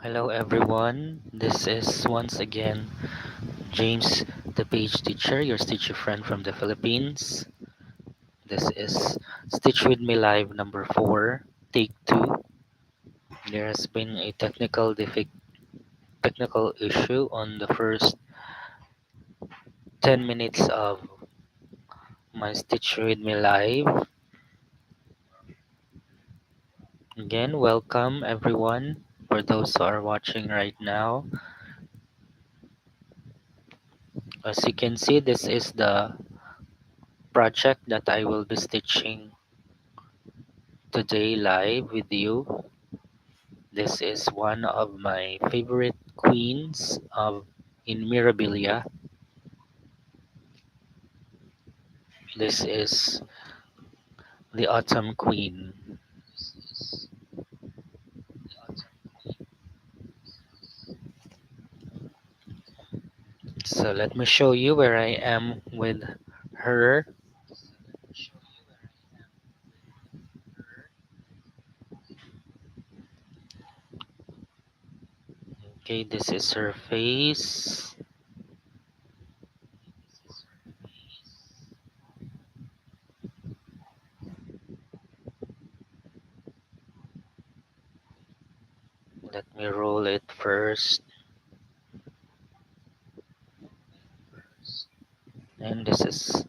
Hello everyone, this is once again James, the page teacher, your stitcher friend from the Philippines. This is Stitch With Me Live number 4, take 2. There has been a technical issue on the first 10 minutes of my Stitch With Me Live. Again, welcome everyone. For those who are watching right now, as you can see, this is the project that I will be stitching today live with you. This is one of my favorite queens of in Mirabilia. This is the Autumn Queen. So let me show you where I am with her. Okay, this is her face. Let me roll it first. And this is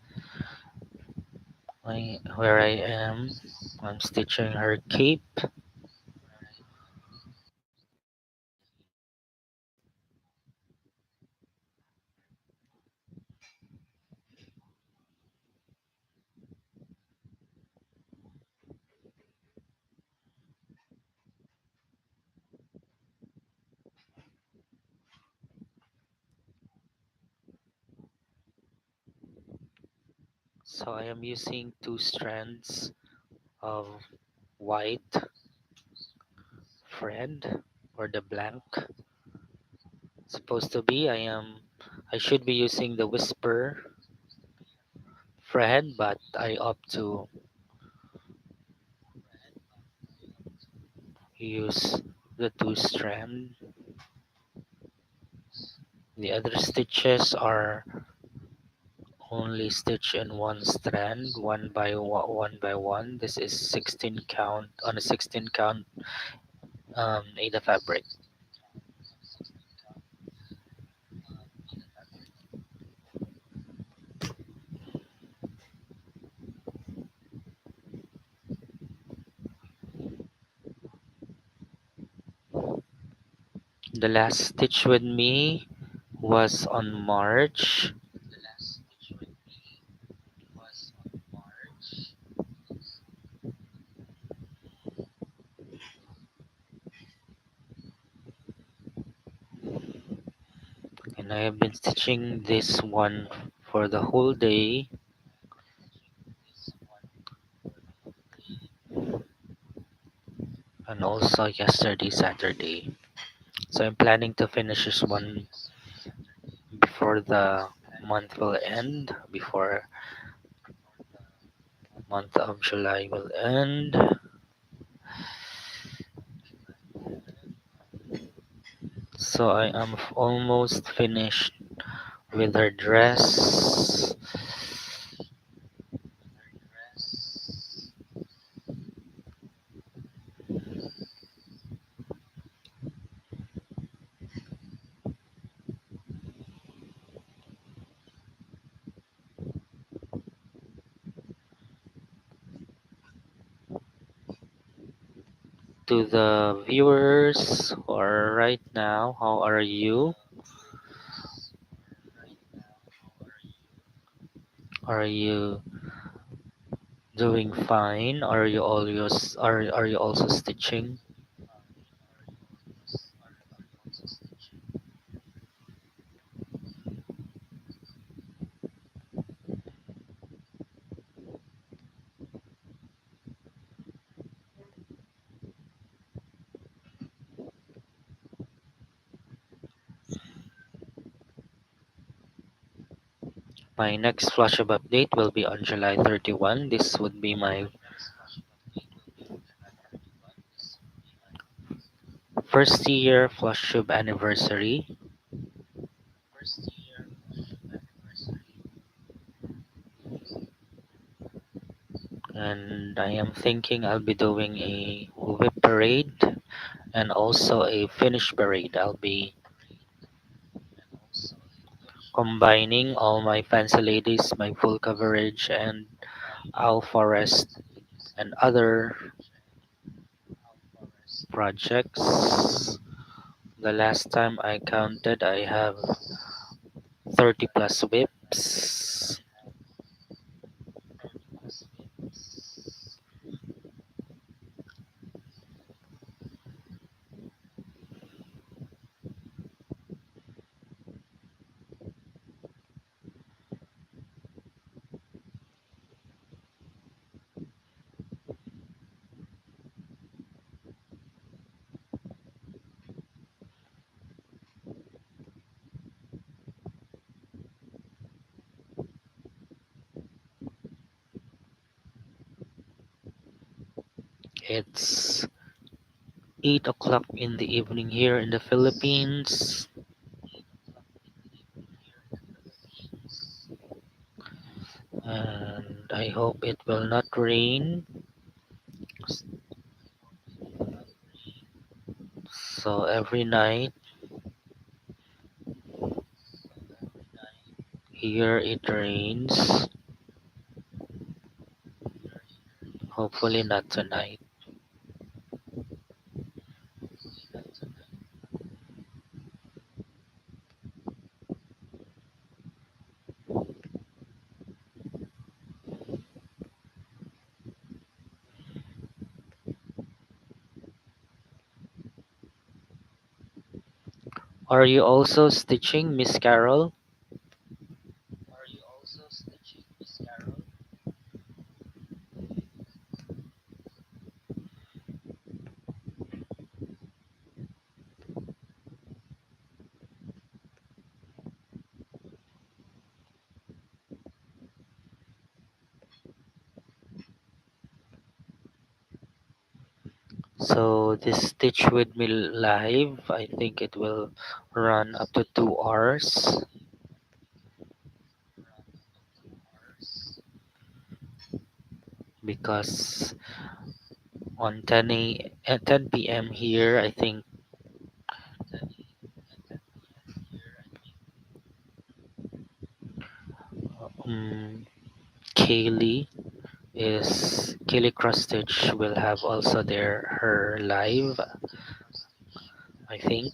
where I am. I'm stitching her cape. So I am using two strands of white thread or the blank supposed to be. I should be using the whisper thread, but I opt to use the two strand. The other stitches are only stitch in one strand, one by one. This is 16 count on a 16 count Ada fabric. The last stitch with me was on March. And I have been stitching this one for the whole day and also yesterday, Saturday. So I'm planning to finish this one before the month will end, before month of July will end. So I am almost finished with her dress. To the viewers who are right now, how are you? Are you doing fine? Are you also stitching? My next Flosstube update will be on July 31. This would be my first year Flosstube anniversary, and I am thinking I'll be doing a whip parade and also a finish parade. I'll be combining all my fancy ladies, my full coverage, and Owl Forest and other projects. The last time I counted, I have 30 plus whips. It's 8 o'clock in the evening here in the Philippines, and I hope it will not rain. So every night here it rains. Hopefully not tonight. Are you also stitching, Miss Carol? So this Stitch with Me live, I think it will run up to 2 hours because on 10 p.m. here, I think um, Kaylee Kaylee Cross Stitch will have also her live, I think,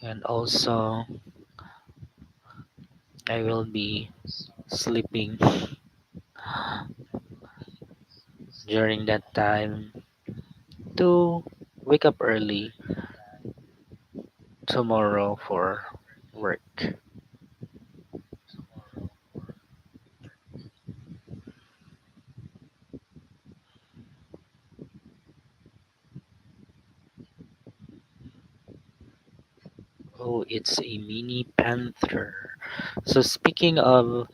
and also I will be sleeping during that time to wake up early tomorrow for work. Oh, it's a mini panther. So speaking of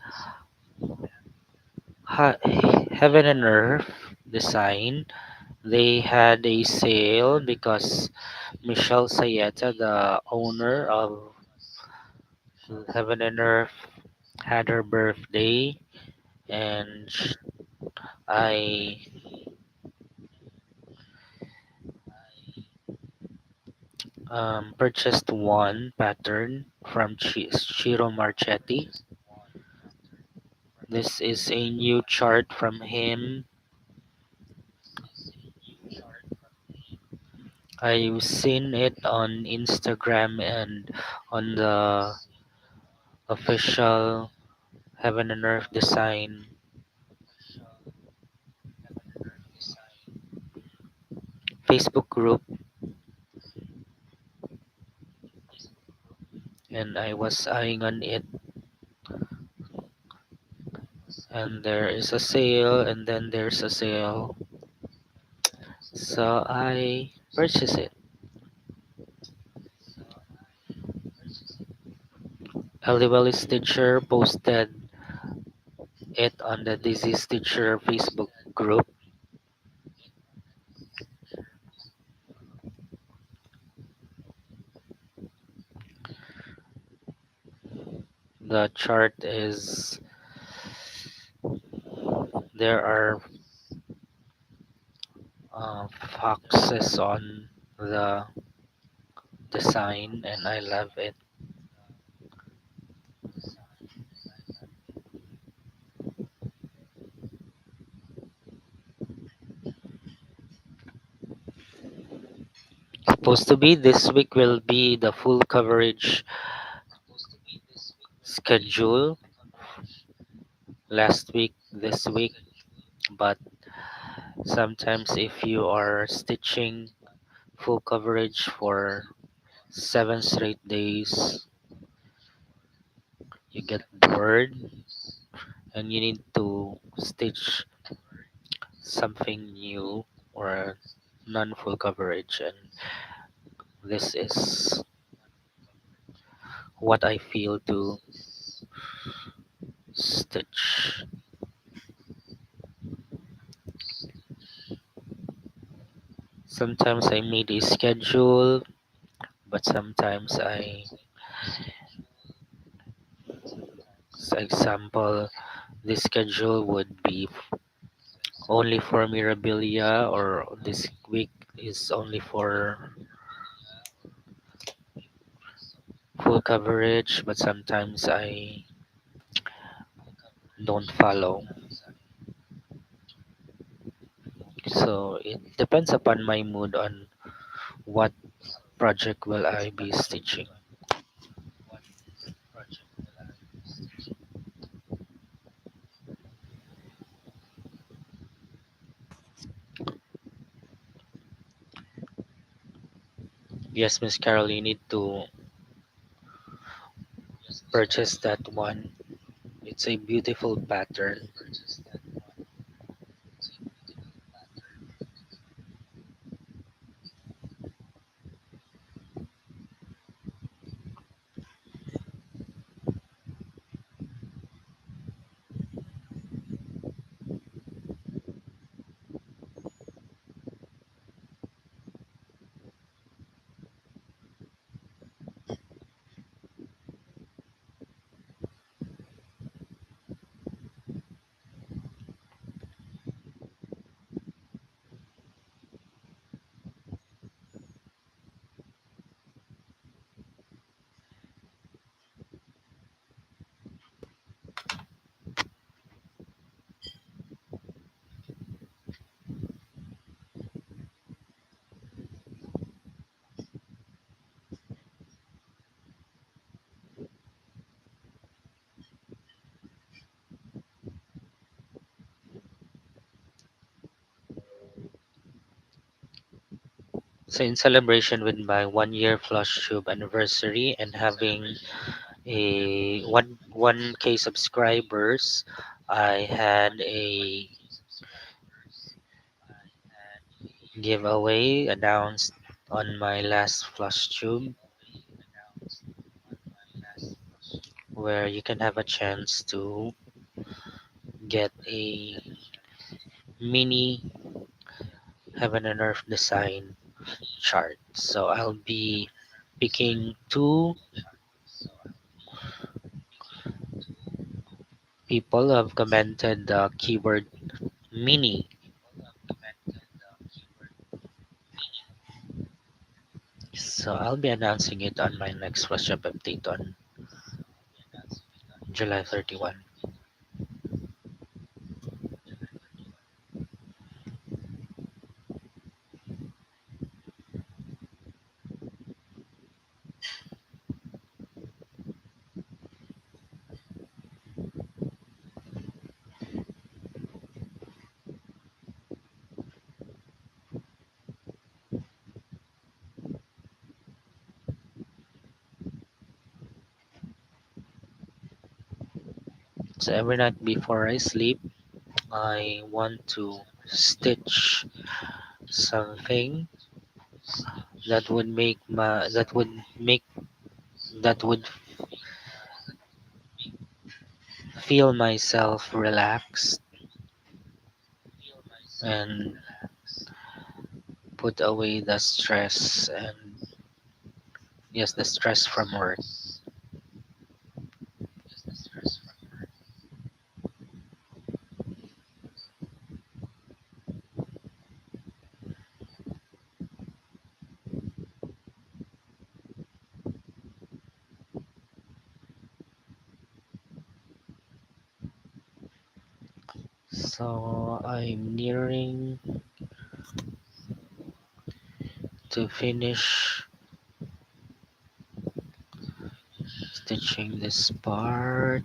heaven and earth design, they had a sale because Michelle Sayeta, the owner of Heaven and Earth, had her birthday, and I purchased one pattern from Ciro Marchetti. This is a new chart from him. I've seen it on Instagram and on the official Heaven and Earth Design Facebook group, and I was eyeing on it, and there is a sale, and then there's a sale, so I purchased it. LDL Stitcher posted it on the Dizzy Stitcher Facebook group, The chart is there are foxes on the design, and I love it. Supposed to be this week will be the full coverage schedule. Last week, this week, but sometimes if you are stitching full coverage for 7 straight days, you get bored and you need to stitch something new or non full coverage. And this is what I feel to stitch. Sometimes I made a schedule, but sometimes for example, this schedule would be only for Mirabilia, or this week is only for full coverage, but sometimes I don't follow. So it depends upon my mood on what project will I be stitching. Yes, Miss Carol, you need to purchase that one. It's a beautiful pattern. So in celebration with my 1 year Flosstube anniversary and having a one K subscribers, I had a giveaway announced on my last Flosstube where you can have a chance to get a mini heaven and earth design chart. So I'll be picking two people who have commented the keyword mini. So I'll be announcing it on my next workshop update on July 31. So every night before I sleep, I want to stitch something that would make my that would feel myself relaxed and put away the stress and yes, the stress from work. So I'm nearing to finish stitching this part.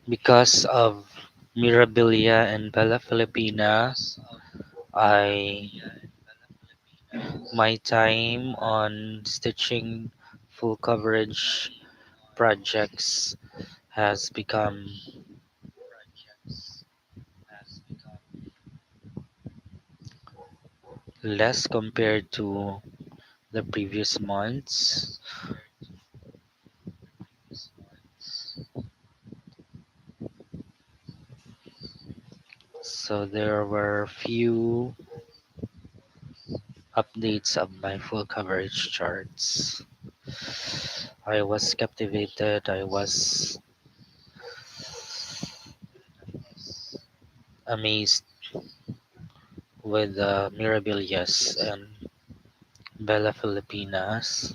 Because of Mirabilia and Bella Filipina, I my time on stitching full coverage projects has become less compared to the previous months. So there were few updates of my full coverage charts. I was captivated, I was amazed with Mirabilias and Bella Filipinas.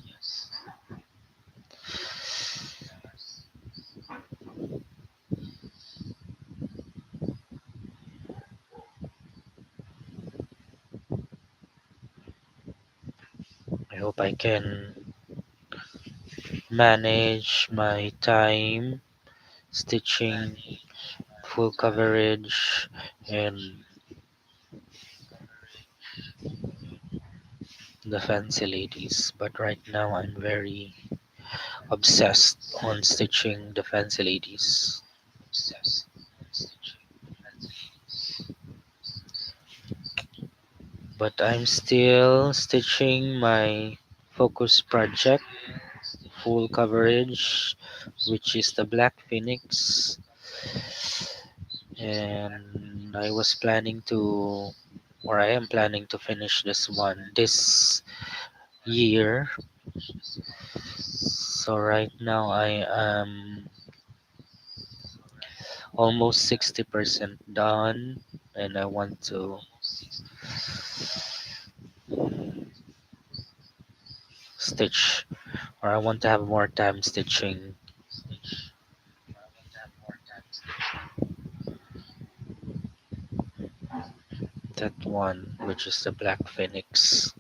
I hope I can manage my time stitching full coverage and the fancy ladies. But right now I'm very obsessed on stitching the fancy ladies. But I'm still stitching my focus project full coverage, which is the Black Phoenix. And I was planning to, or I am planning to finish this one this year. So right now I am almost 60% done, and I want to stitch, or I want to have more time stitching that one, which is the Black Phoenix.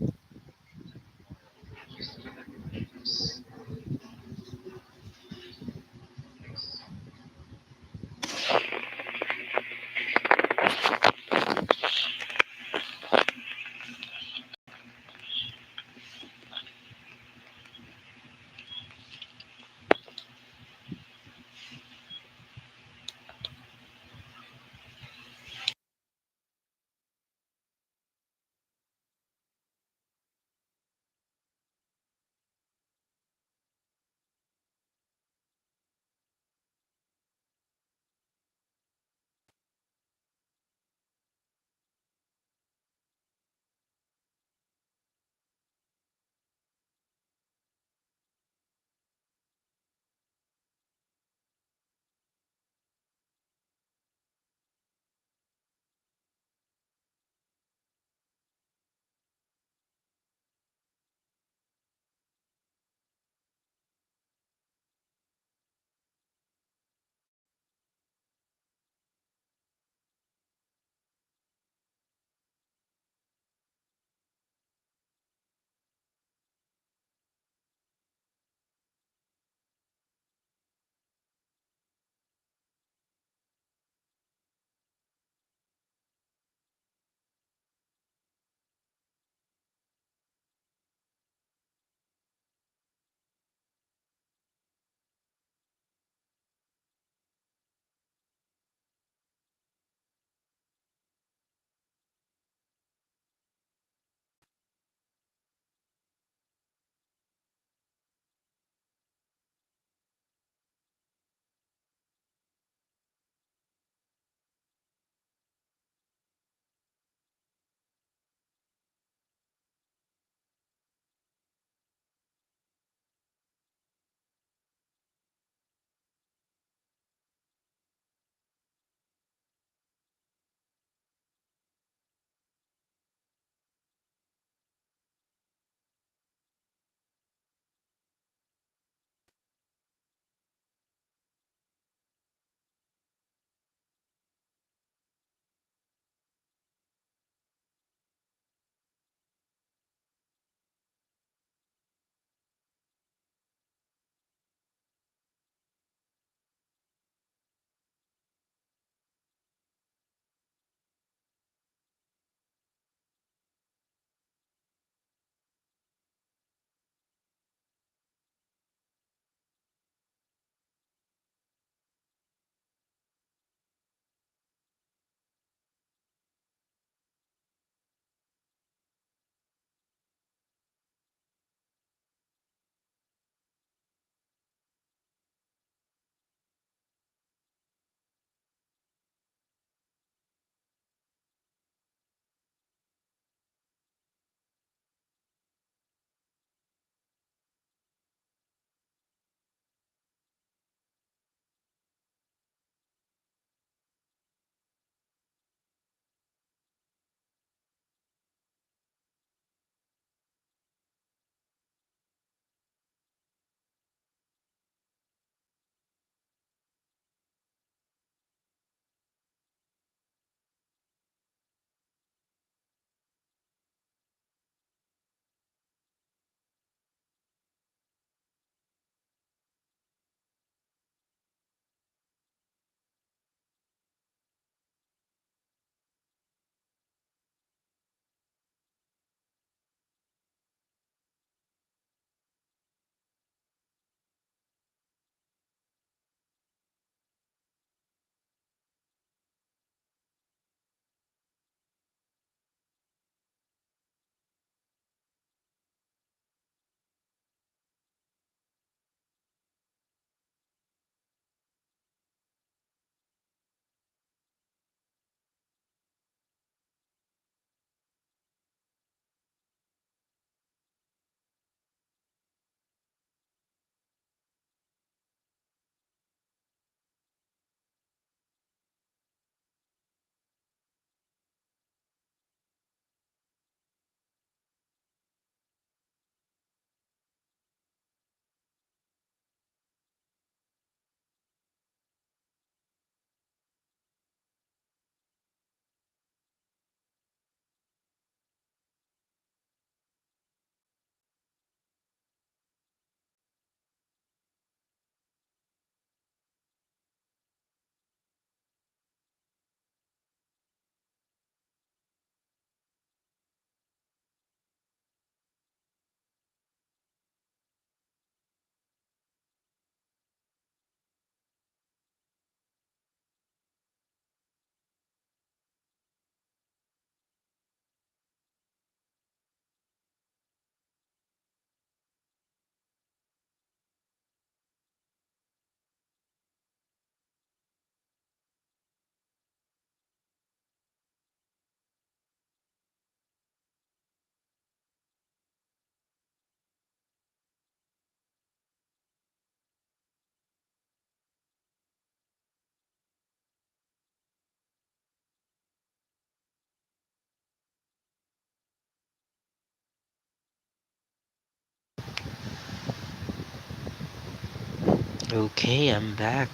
Okay, I'm back.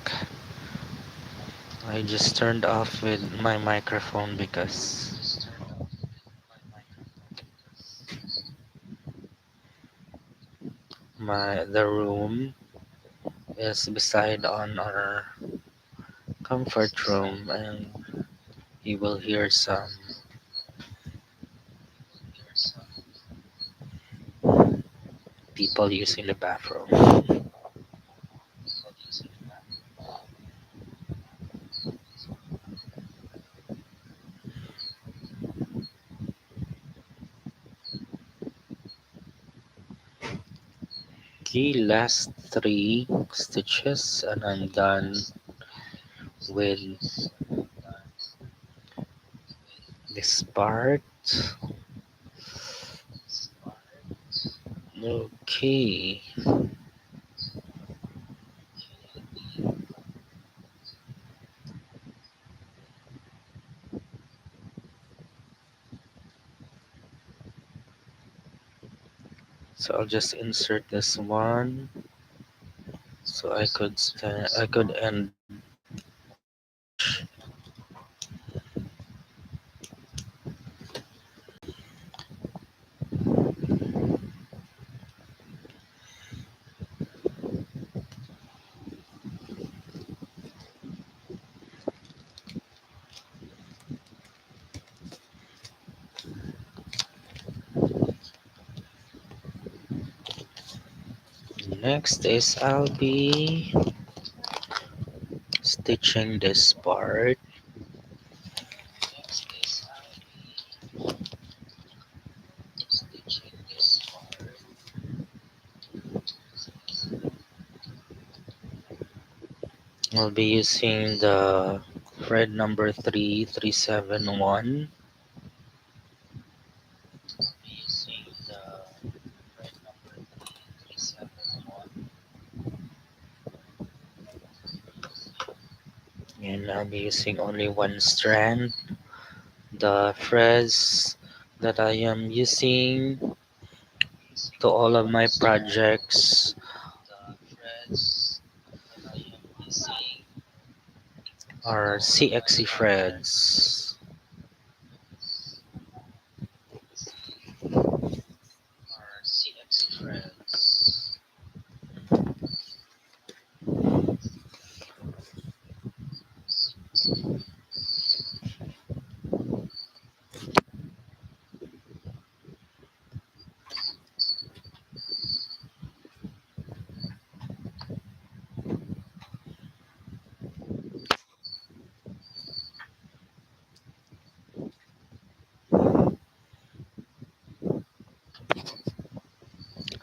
I just turned off with my microphone because the room is beside on our comfort room, and you will hear some people using the bathroom. Okay, last three stitches and I'm done with this part. Okay, so I'll just insert this one so I could end the stitch. Next is I'll be stitching this part. I'll be using the thread number 3371. And I'll be using only one strand. The threads that I am using to all of my projects are CXC threads.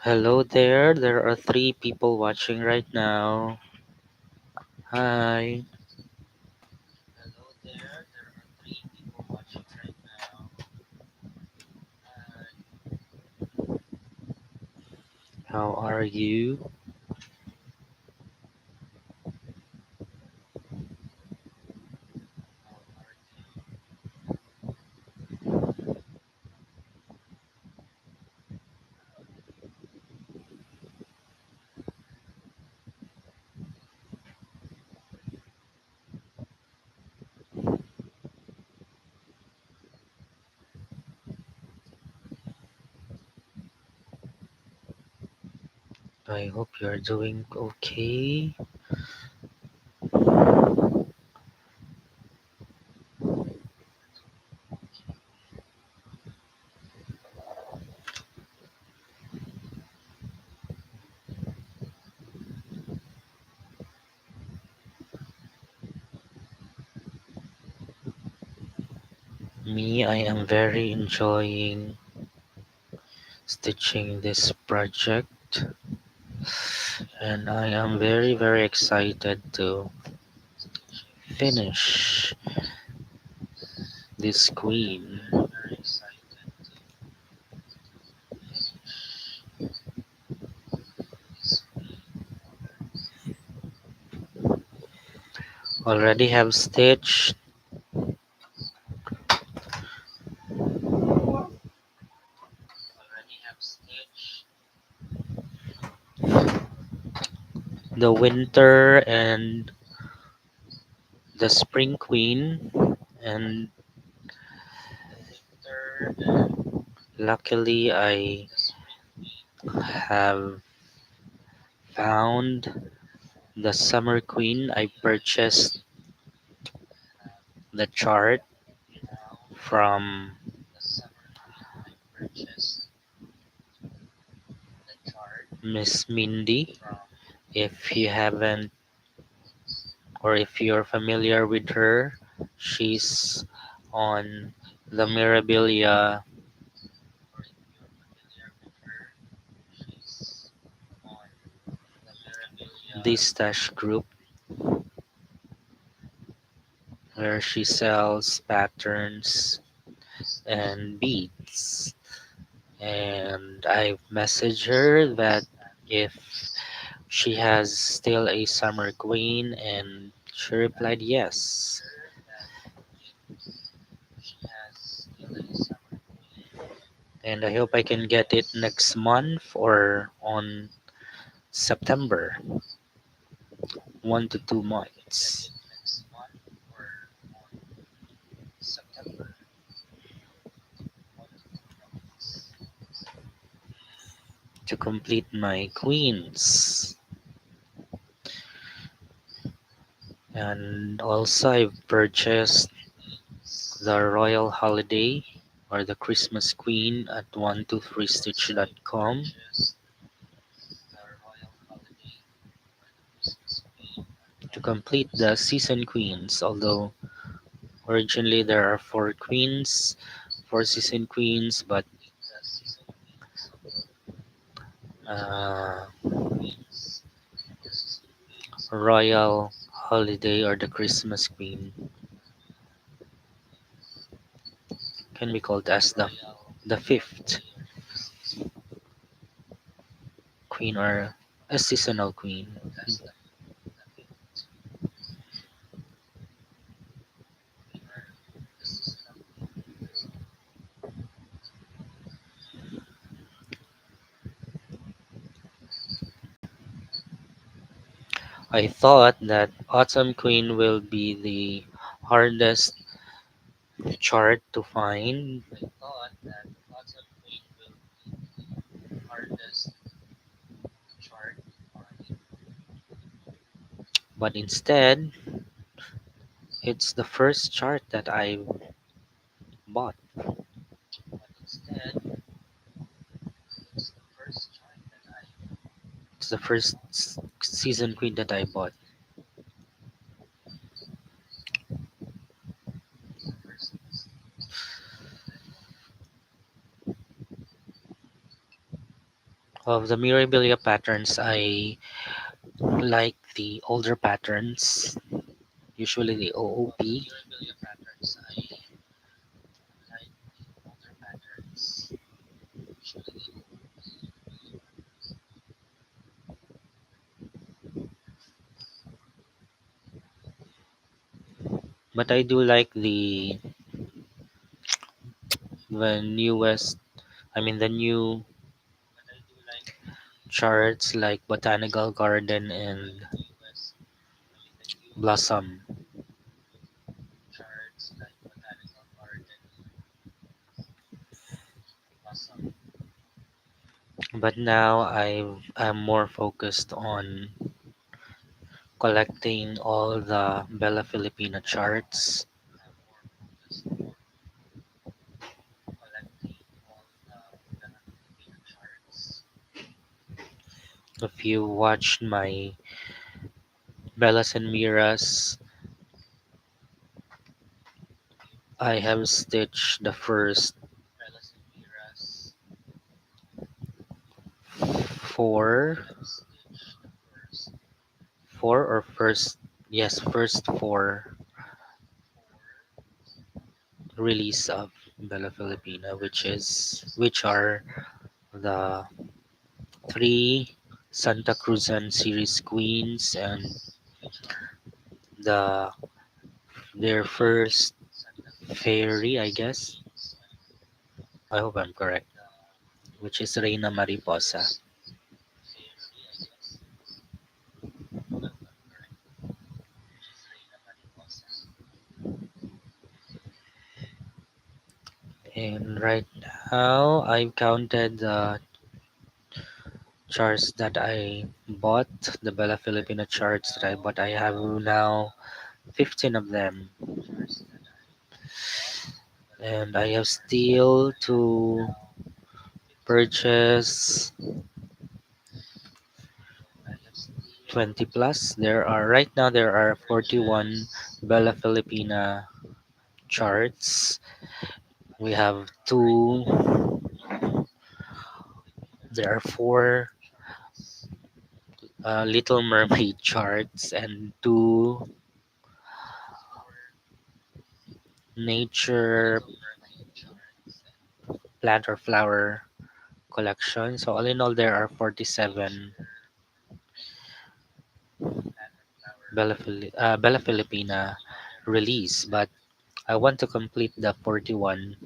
Hello there, there are three people watching right now. Hi, how are you? I hope you're doing okay. Me, I am very enjoying stitching this project, and I am very excited to finish this queen. Already have stitched the winter and the spring queen, and luckily I have found the summer queen. I purchased the chart from Miss Mindy. If you haven't, or if you're familiar with her, she's on the Mirabilia Distash group, where she sells patterns and beads. And I've messaged her that if she has still a summer queen, and she replied yes. And I hope I can get it next month or on September, 1 to 2 months, to complete my queens. And also, I've purchased the Royal Holiday or the Christmas Queen at 123stitch.com to complete the season queens. Although originally there are four queens, four season queens, but uh, Royal Holiday or the Christmas Queen can be called as the fifth queen or a seasonal queen. I thought that Autumn Queen will be the hardest chart to find, but instead, it's the first chart that I bought. It's the first season queen that I bought. Of the Mirabilia patterns, I like the older patterns, usually the OOP. But I do like the newest, I mean the new charts like Botanical Garden and Blossom. But now I'm more focused on collecting all the Bella Filipina charts. If you watched my Bellas and Miras, I have stitched the first four, four or first, yes, first four release of Bella Filipina, which are the three Santa Cruzan series queens and the their first fairy, I guess. I hope I'm correct, which is Reina Mariposa. now I've counted the charts that I bought, the Bella Filipina charts that I bought. I have now 15 of them, and I have still to purchase 20 plus. There are 41 Bella Filipina charts. We have two, there are four Little Mermaid charts and two nature plant or flower collection. So all in all, there are 47 Bella Filipina release, but I want to complete the 41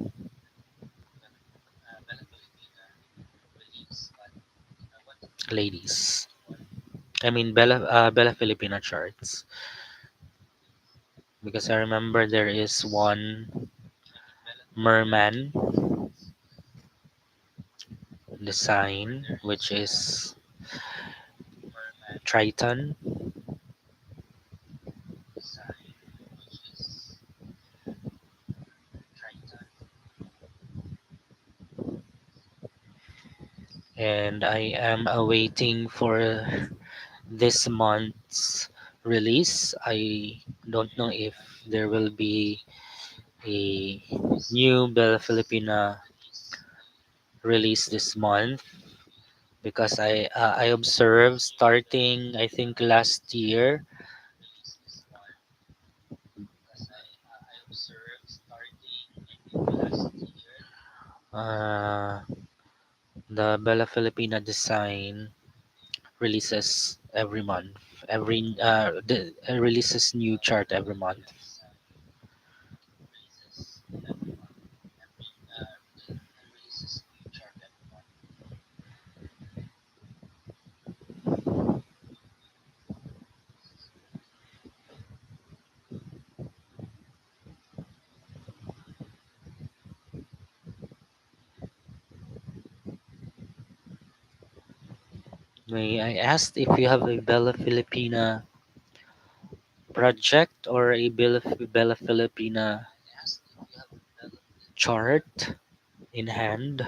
ladies. I mean Bella Filipina charts, because I remember there is one merman design which is Triton, and I am awaiting for this month's release. I don't know if there will be a new Bella Filipina release this month, because I observed starting I think last year, uh, the Bella Filipina design releases every month. Releases new chart every month. May I ask if you have a Bella Filipina project or a Bella Filipina chart in hand?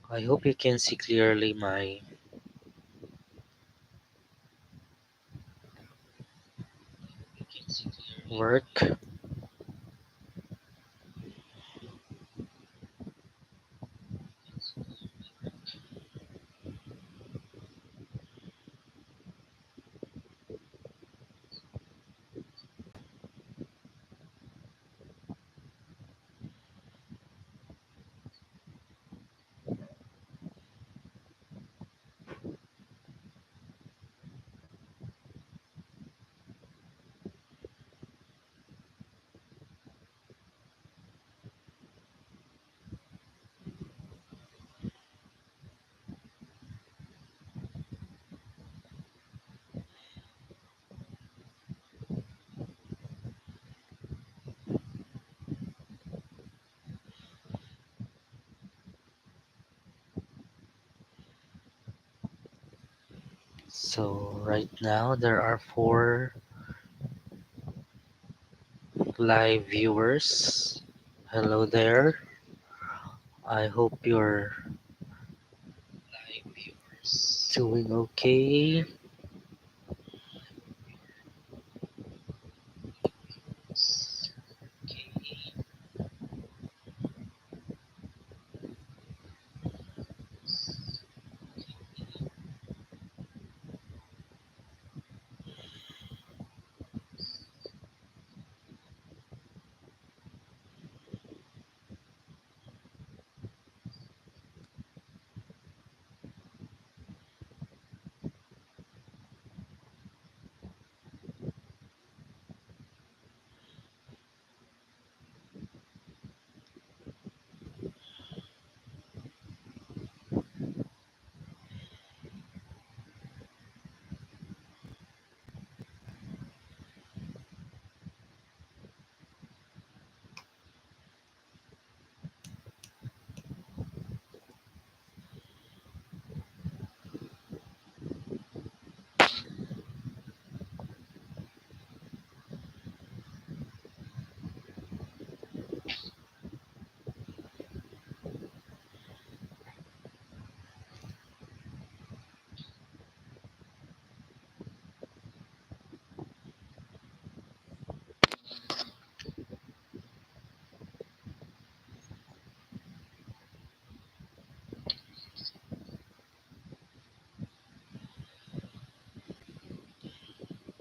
I hope you can see clearly my work. So right now there are four live viewers. Hello there. I hope you're doing okay.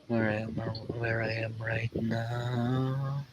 Where I am where I am right now.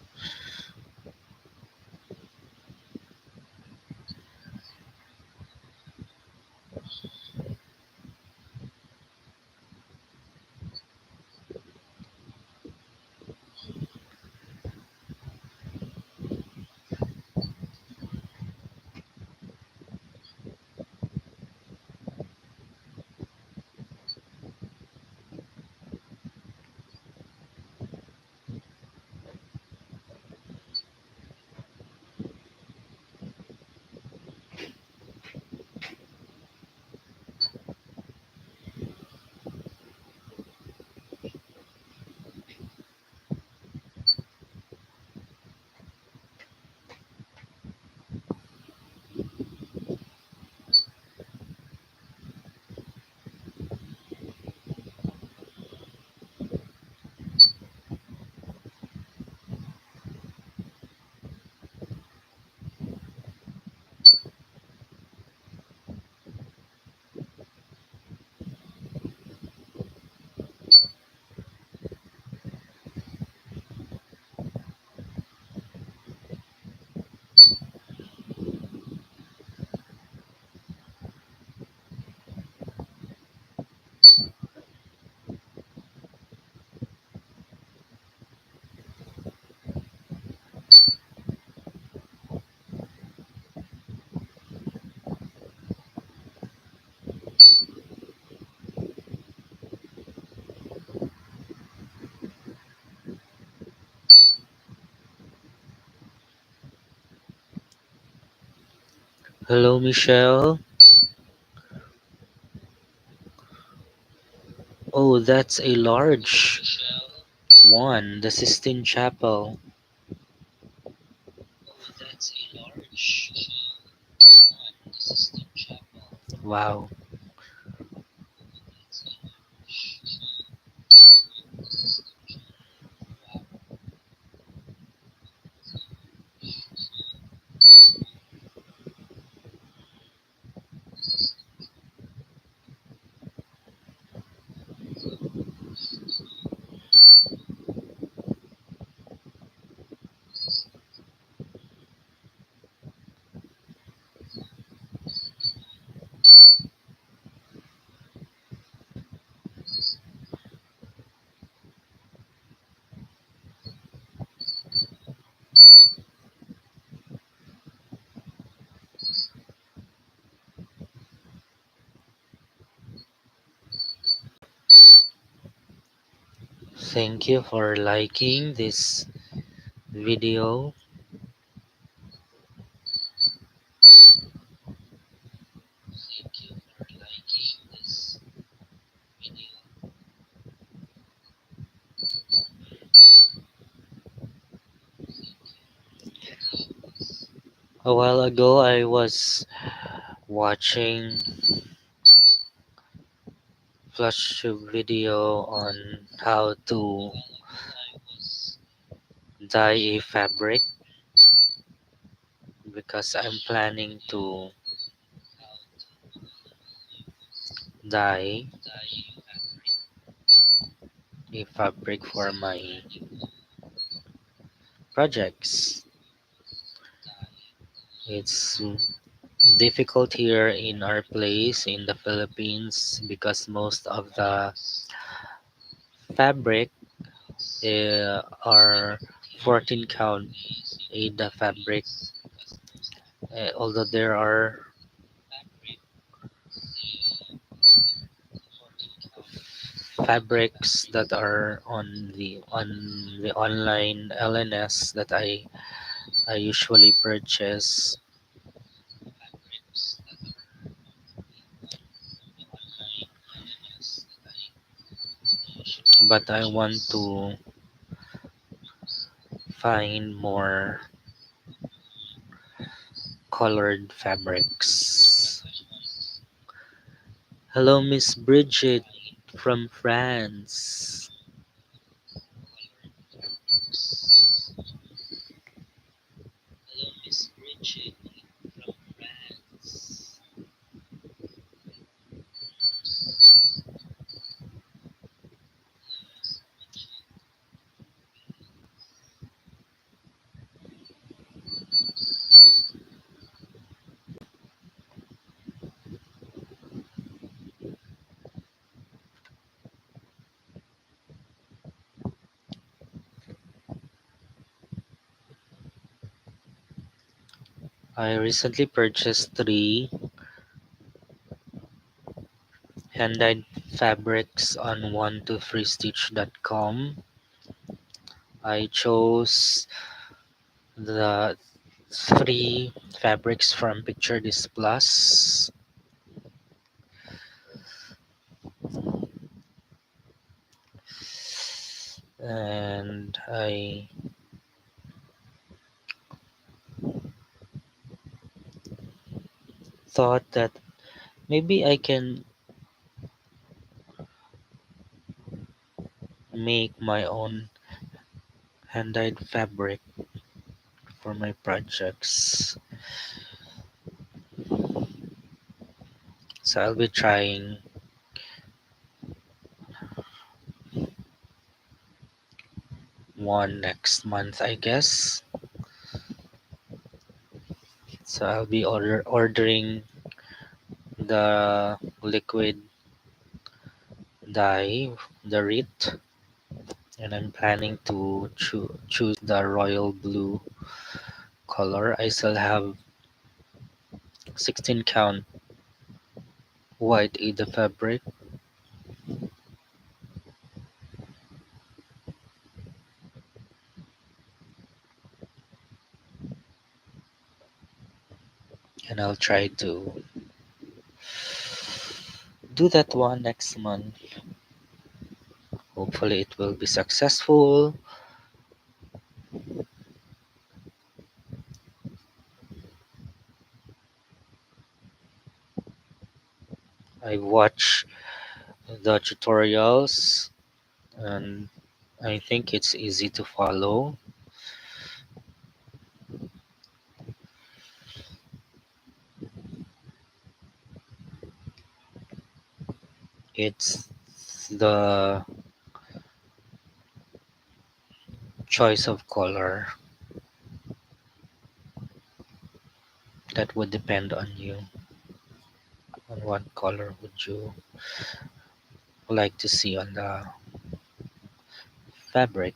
Hello Michelle. Oh, that's a large one, the Sistine Chapel. Wow. Thank you for liking this video. A while ago, I was watching Flosstube video on how to dye a fabric because I'm planning to dye a fabric for my projects. It's difficult here in our place in the Philippines because most of the fabric are 14 count Ada fabric. Although there are fabrics that are on the online LNS that I usually purchase, but I want to find more colored fabrics. Hello, Miss Bridget from France. I recently purchased three hand-dyed fabrics on 123stitch.com. I chose the three fabrics from Picture This Plus, and I thought that maybe I can make my own hand-dyed fabric for my projects. So I'll be trying one next month, I guess. So I'll be ordering the liquid dye, the RIT, and I'm planning to choose the royal blue color. I still have 16 count white Ada fabric, and I'll try to do that one next month. Hopefully, it will be successful. I watch the tutorials and I think it's easy to follow. It's the choice of color that would depend on you. On what color would you like to see on the fabric?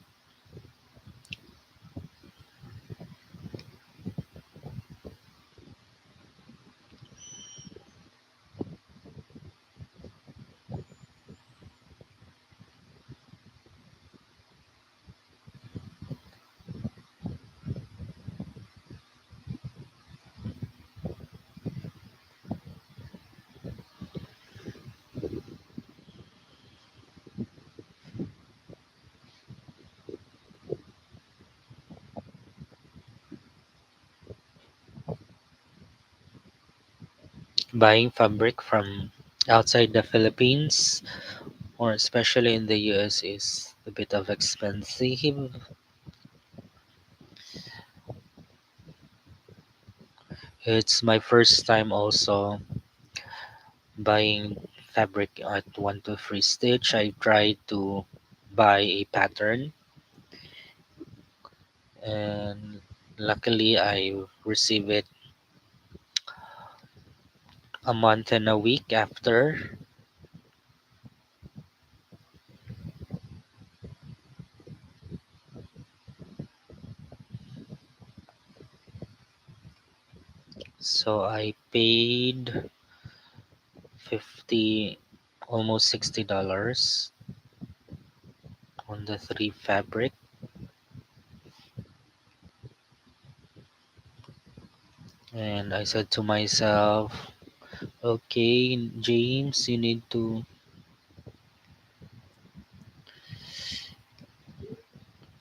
Buying fabric from outside the Philippines or especially in the US is a bit of expensive. It's my first time also buying fabric at 123 Stitch. I tried to buy a pattern and luckily I received it a month and a week after. So I paid 50 almost $60 on the three fabric, and I said to myself, okay, James, you need to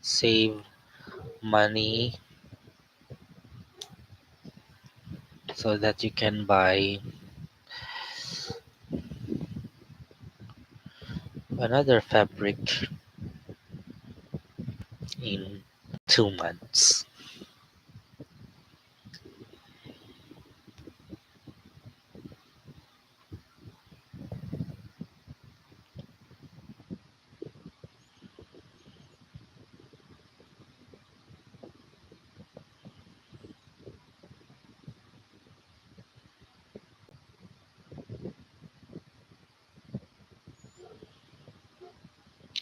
save money so that you can buy another fabric in 2 months.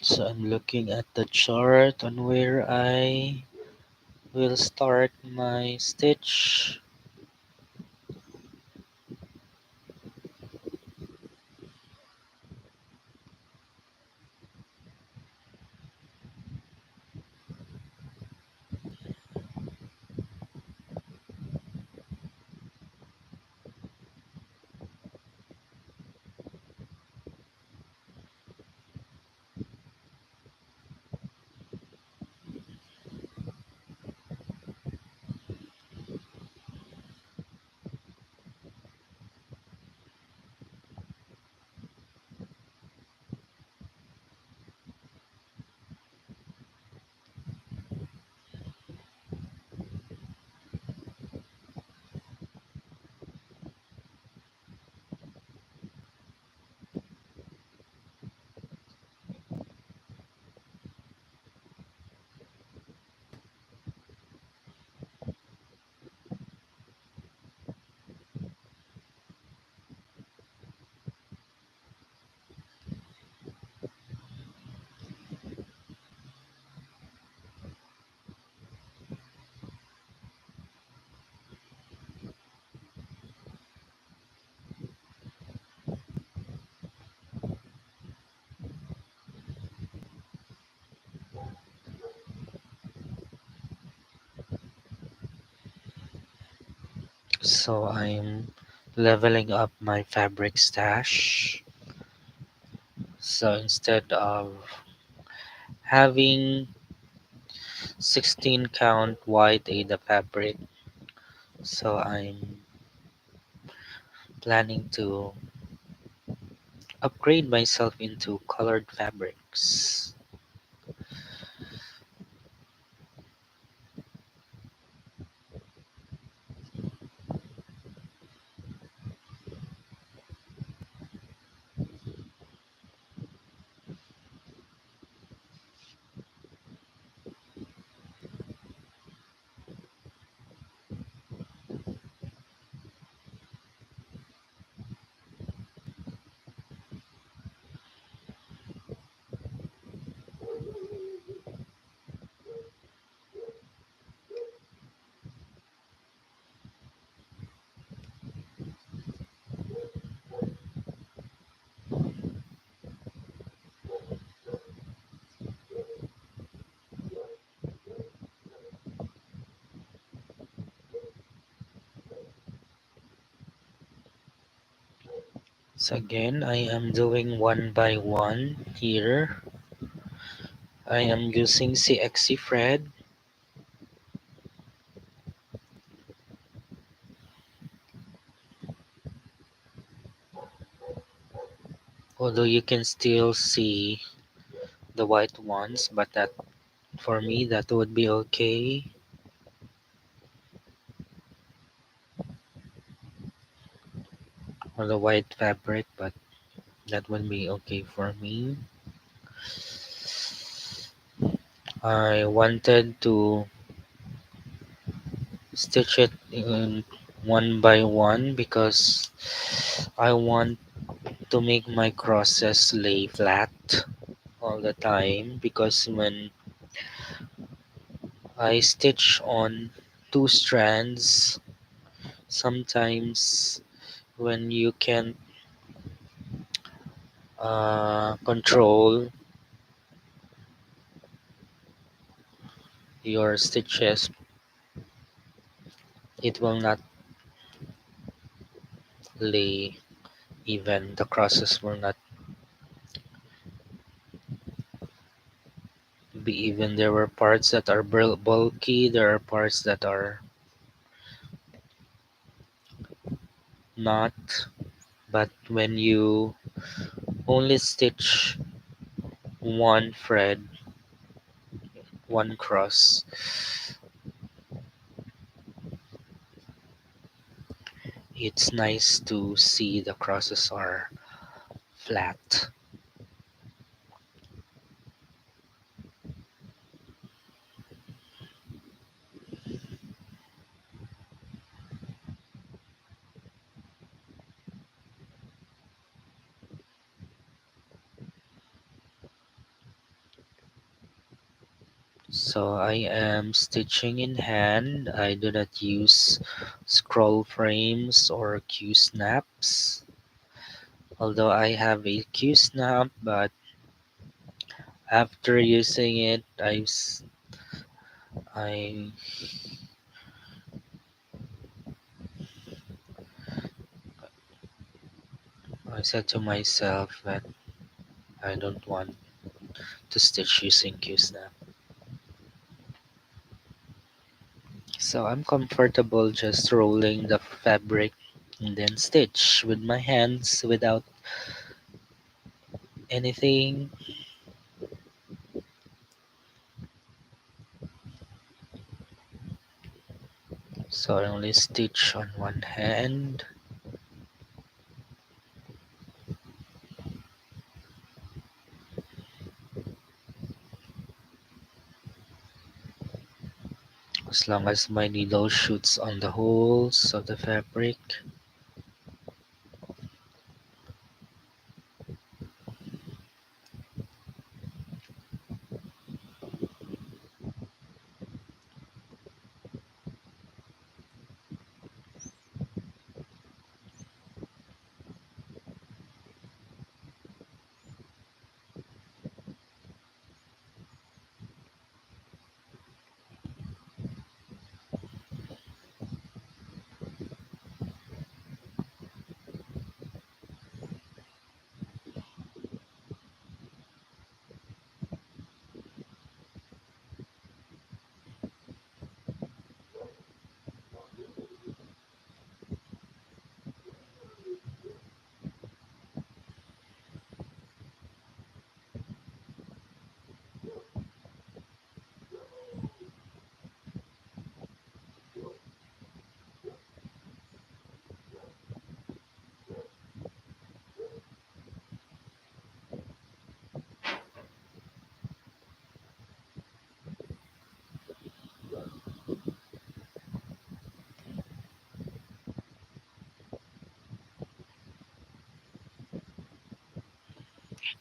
So I'm looking at the chart on where I will start my stitch. So I'm leveling up my fabric stash. So instead of having 16 count white Ada fabric, so I'm planning to upgrade myself into colored fabrics. So again, I am doing one by one here. I am using CXC thread. although you can still see the white ones, but that for me that would be okay. Or the white fabric, but that would be okay for me. I wanted to stitch it in one by one because I want to make my crosses lay flat all the time, because when I stitch on two strands, sometimes when you can control your stitches, it will not lay even. The crosses will not be even. There were parts that are bulky, there are parts that are not. But when you only stitch one thread, one cross, it's nice to see the crosses are flat. So I am stitching in hand. I do not use scroll frames or Q snaps. Although I have a Q snap, but after using it, I I said to myself that I don't want to stitch using Q snap. So I'm comfortable just rolling the fabric and then stitch with my hands without anything. So I only stitch on one hand. As long as my needle shoots on the holes of the fabric.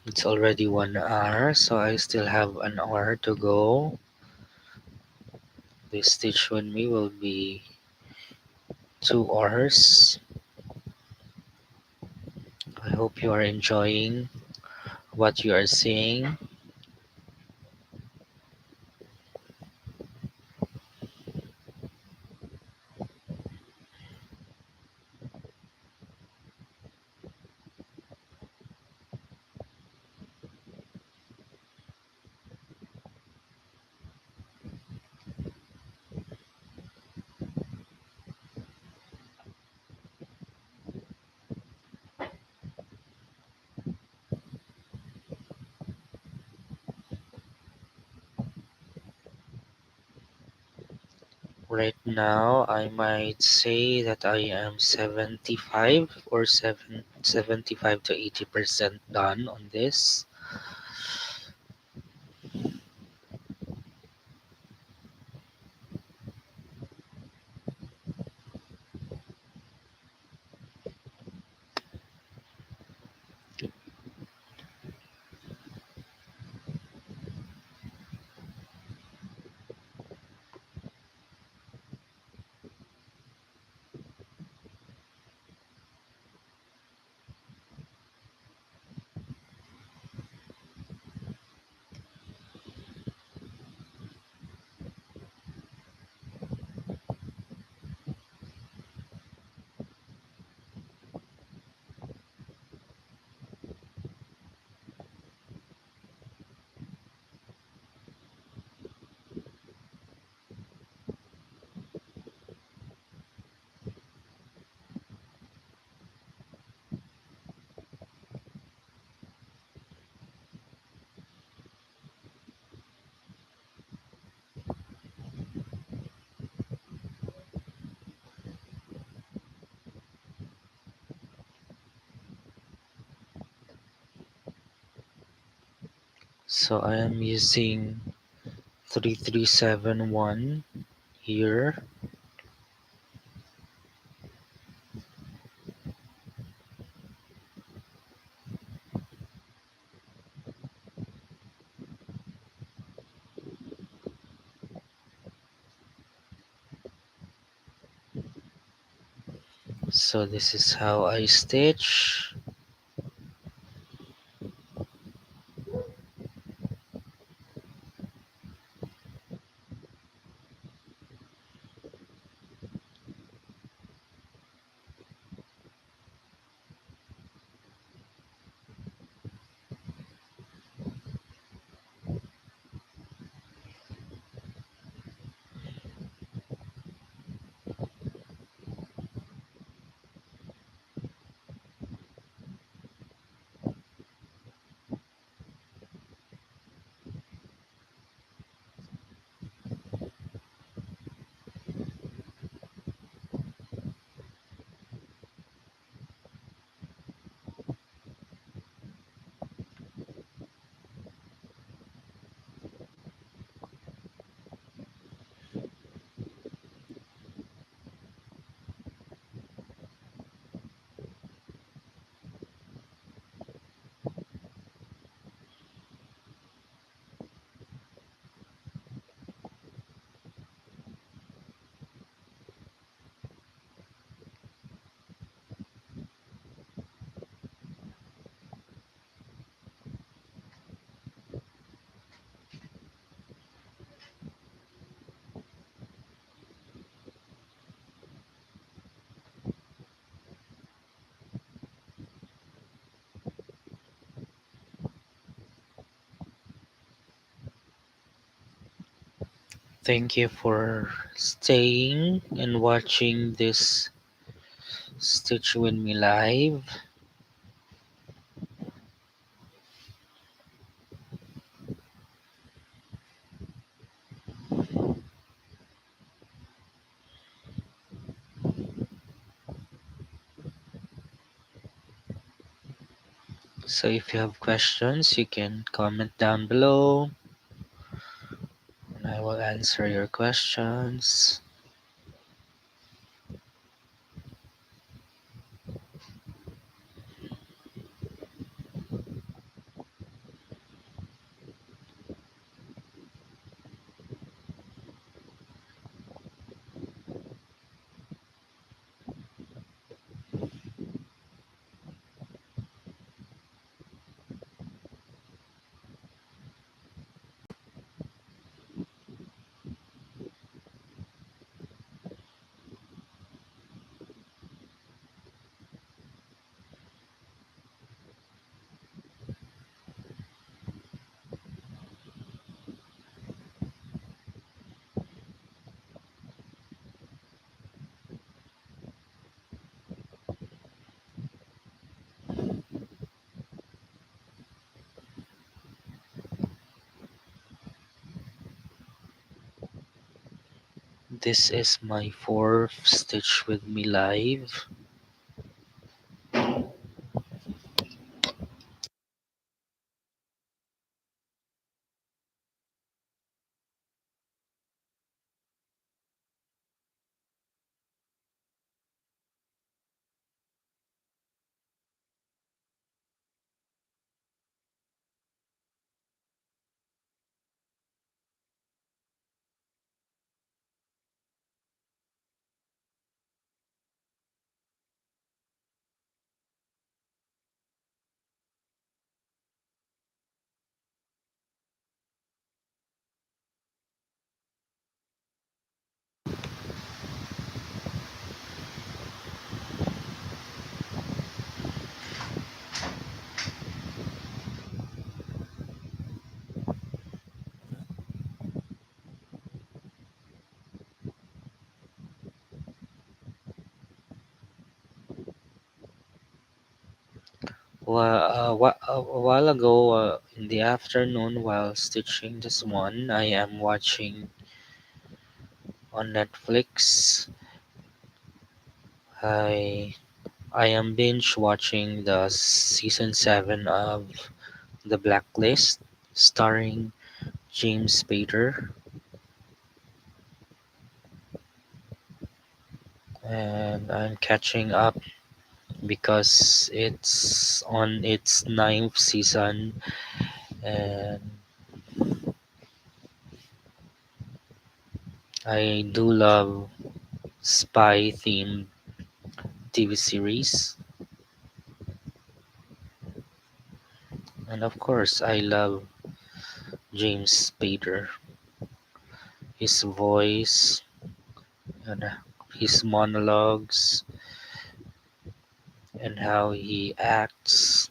It's already 1 hour, so I still have an hour to go. The stitch with me will be 2 hours. I hope you are enjoying what you are seeing. Right now, I might say that I am 75 or 75 to 80% done on this. So I am using 3371 here. So this is how I stitch. Thank you for staying and watching this Stitch with me live. So if you have questions, you can comment down below and I will answer your questions. This is my fourth Stitch with Me live. A while ago, in the afternoon, while stitching this one, I am watching on Netflix. I I am binge watching the season 7 of The Blacklist, starring James Spader, and I'm catching up because it's on its ninth season, and I do love spy themed TV series. And of course, I love James Spader, his voice, and his monologues, and how he acts.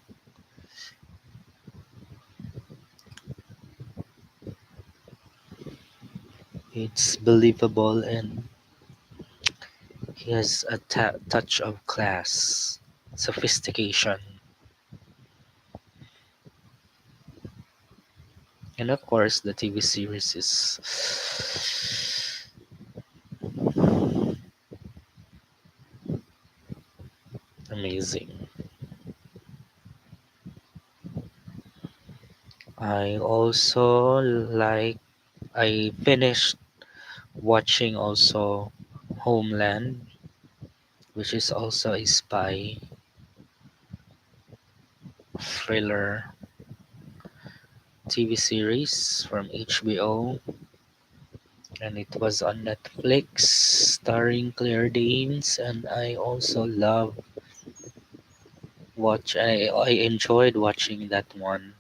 It's believable, and he has a touch of class, sophistication, and of course, the TV series is amazing. I also I finished watching also Homeland, which is also a spy thriller TV series from HBO, and it was on Netflix, starring Claire Danes. And I also I enjoyed watching that one.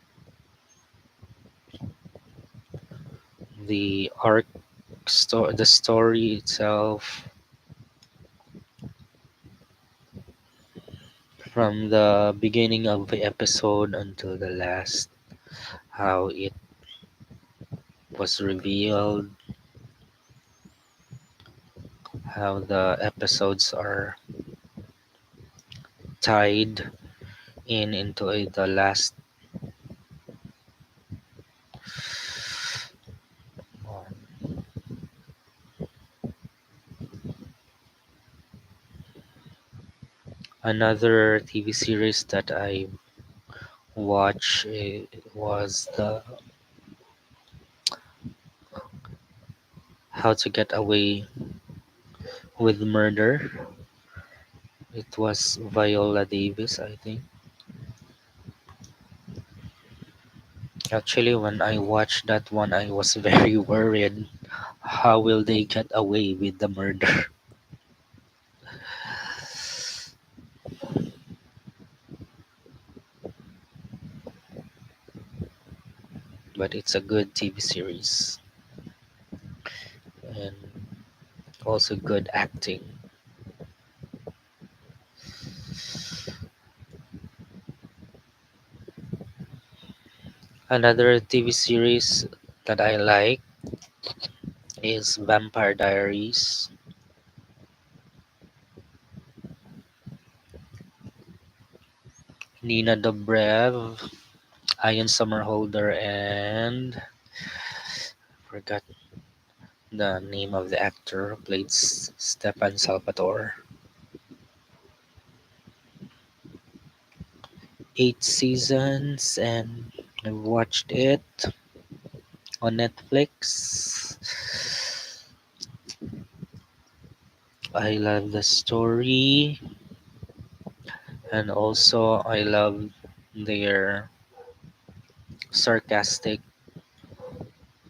The the story itself, from the beginning of the episode until the last, how it was revealed, how the episodes are tied in into the last one. Another TV series that I watched was the How to Get Away with Murder. It was Viola Davis, I think. Actually, when I watched that one, I was very worried. How will they get away with the murder? But it's a good TV series and also good acting. Another TV series that I like is Vampire Diaries. Nina Dobrev, Ian Somerhalder, and forgot the name of the actor who played Stefan Salvatore. 8 seasons, and I watched it on Netflix. I love the story, and also I love their sarcastic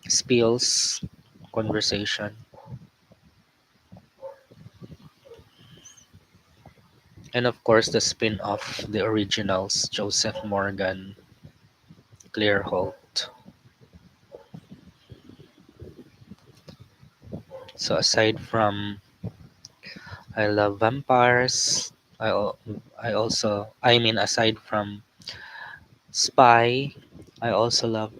spills conversation, and of course the spin-off, the originals, Joseph Morgan, Claire Holt. So aside from I love vampires, I also, I mean, aside from spy, I also love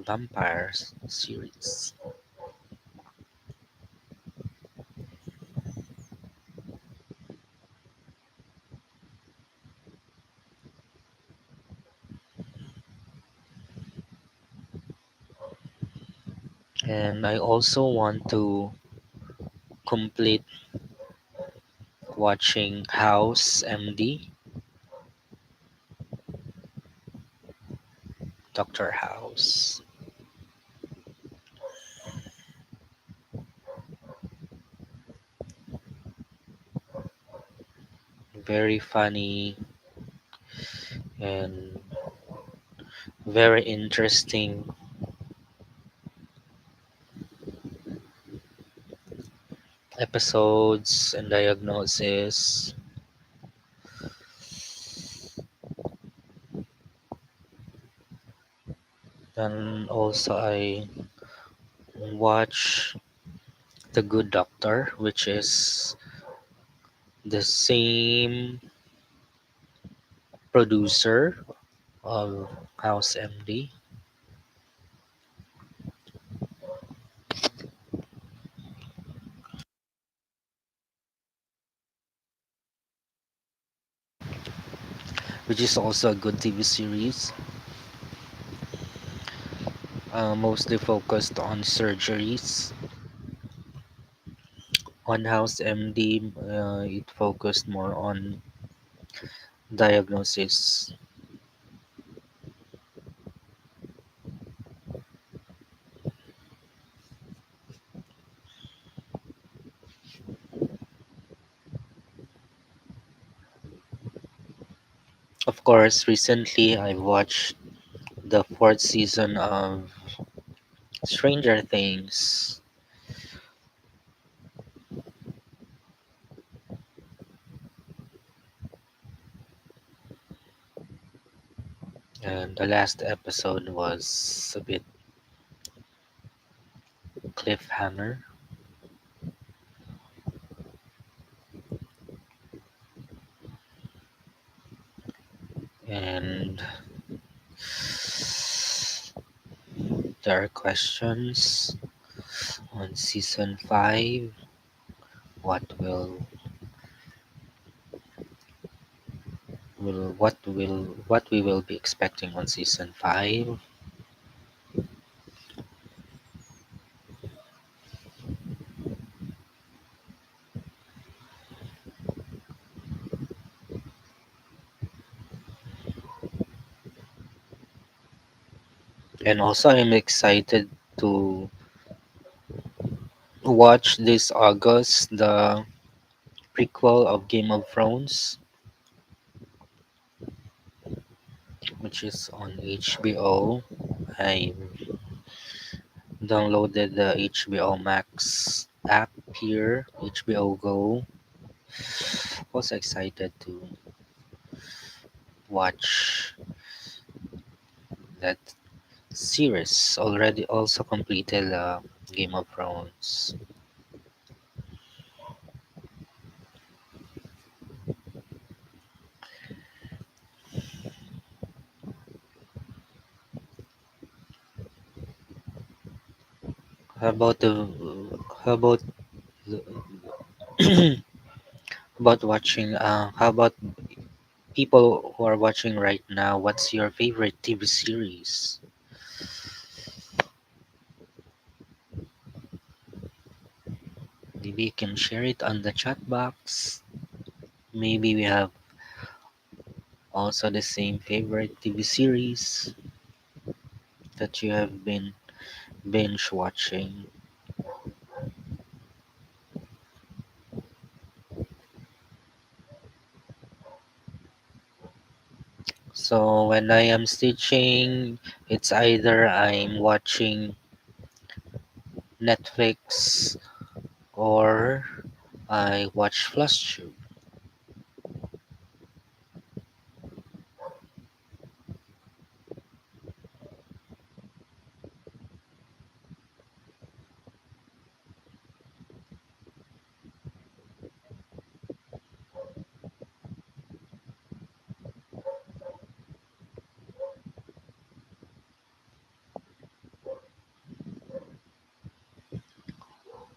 vampires series. And I also want to complete watching House MD, Dr. House. Very funny and very interesting episodes and diagnosis. And also I watch The Good Doctor, which is the same producer of House MD. Which is also a good TV series, mostly focused on surgeries. On House MD, it focused more on diagnosis. Of course, recently I watched the fourth season of Stranger Things, and the last episode was a bit cliffhanger. And there are questions on season 5. What what we will be expecting on season 5? And also I'm excited to watch this August the prequel of Game of Thrones, which is on HBO. I downloaded the HBO Max app here, HBO Go. Was excited to watch that series. Already also completed Game of Thrones. How about the how about the, about watching how about people who are watching right now, what's your favorite TV series? Maybe you can share it on the chat box. Maybe we have also the same favorite TV series that you have been binge watching. So when I am stitching, it's either I'm watching Netflix or I watch Flosstube.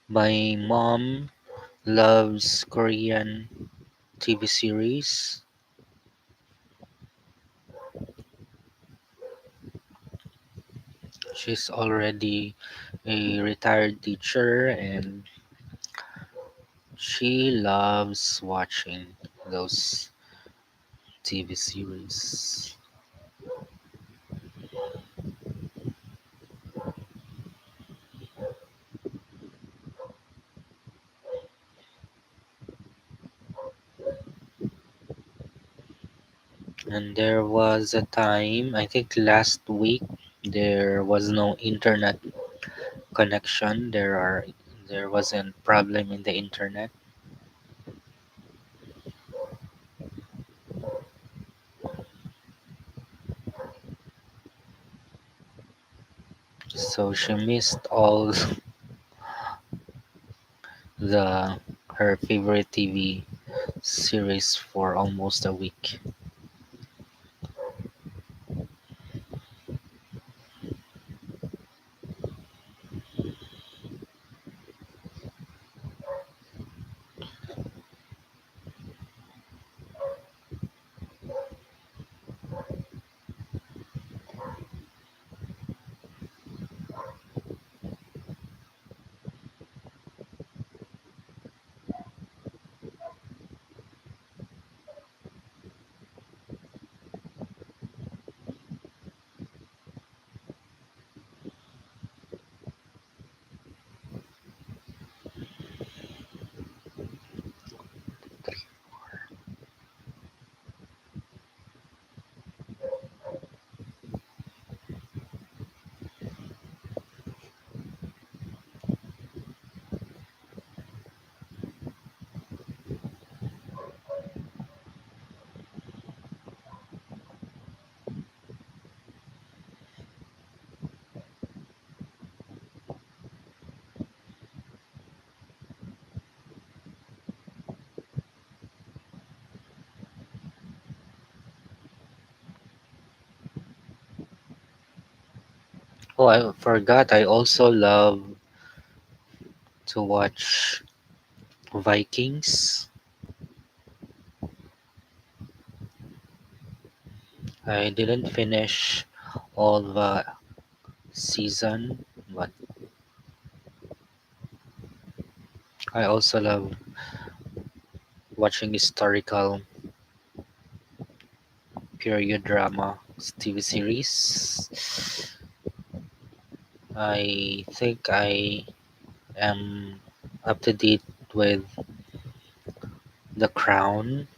My mom loves Korean TV series. She's already a retired teacher and she loves watching those TV series. And there was a time, I think last week, there was no internet connection. There wasn't problem in the internet. So she missed all the her favorite TV series for almost a week. Oh, I forgot. I also love to watch Vikings. I didn't finish all the season, but I also love watching historical period drama TV series. I think I am up to date with The Crown.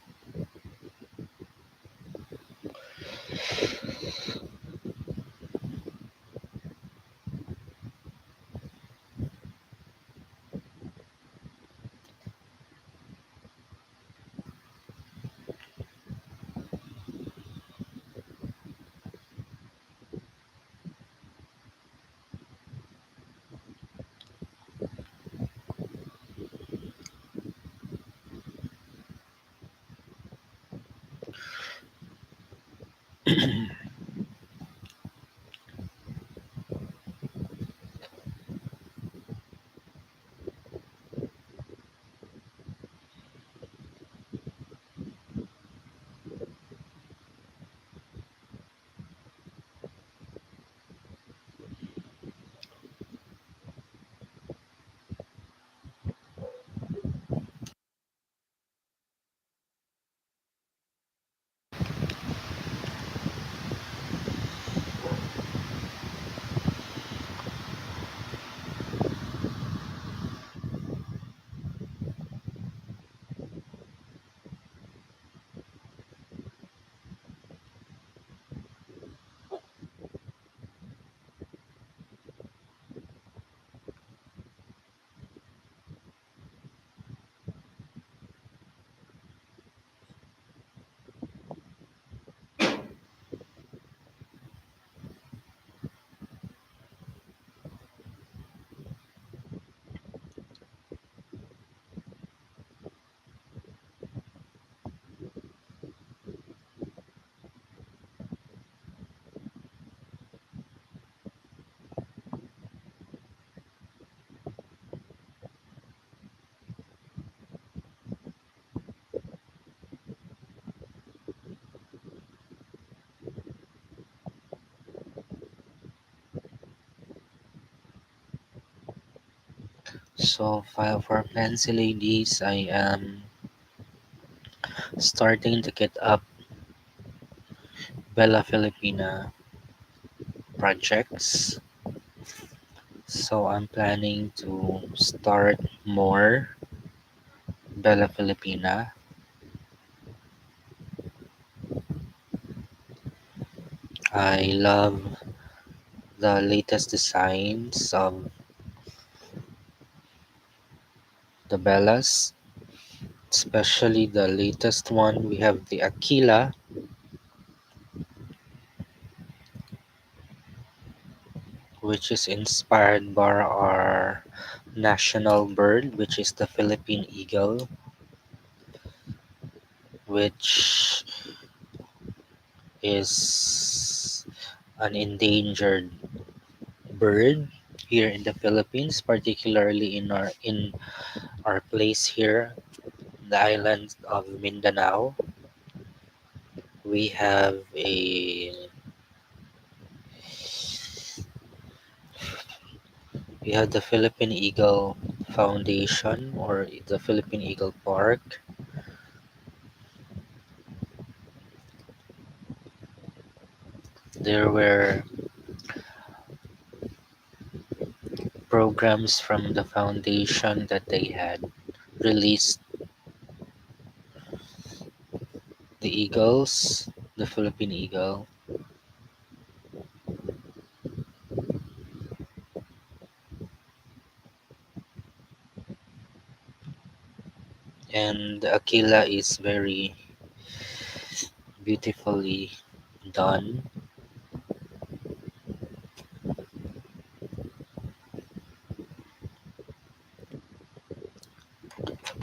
So for Fancy Ladies, I am starting to get up Bella Filipina projects. So I'm planning to start more Bella Filipina. I love the latest designs of the Bellas, especially the latest one. We have the Aquila, which is inspired by our national bird, which is the Philippine eagle, which is an endangered bird here in the Philippines, particularly in our place here, the island of Mindanao. We have a we have the Philippine Eagle Foundation or the Philippine Eagle Park. There were programs from the foundation that they had released the eagles, the Philippine Eagle, and the Aquila is very beautifully done.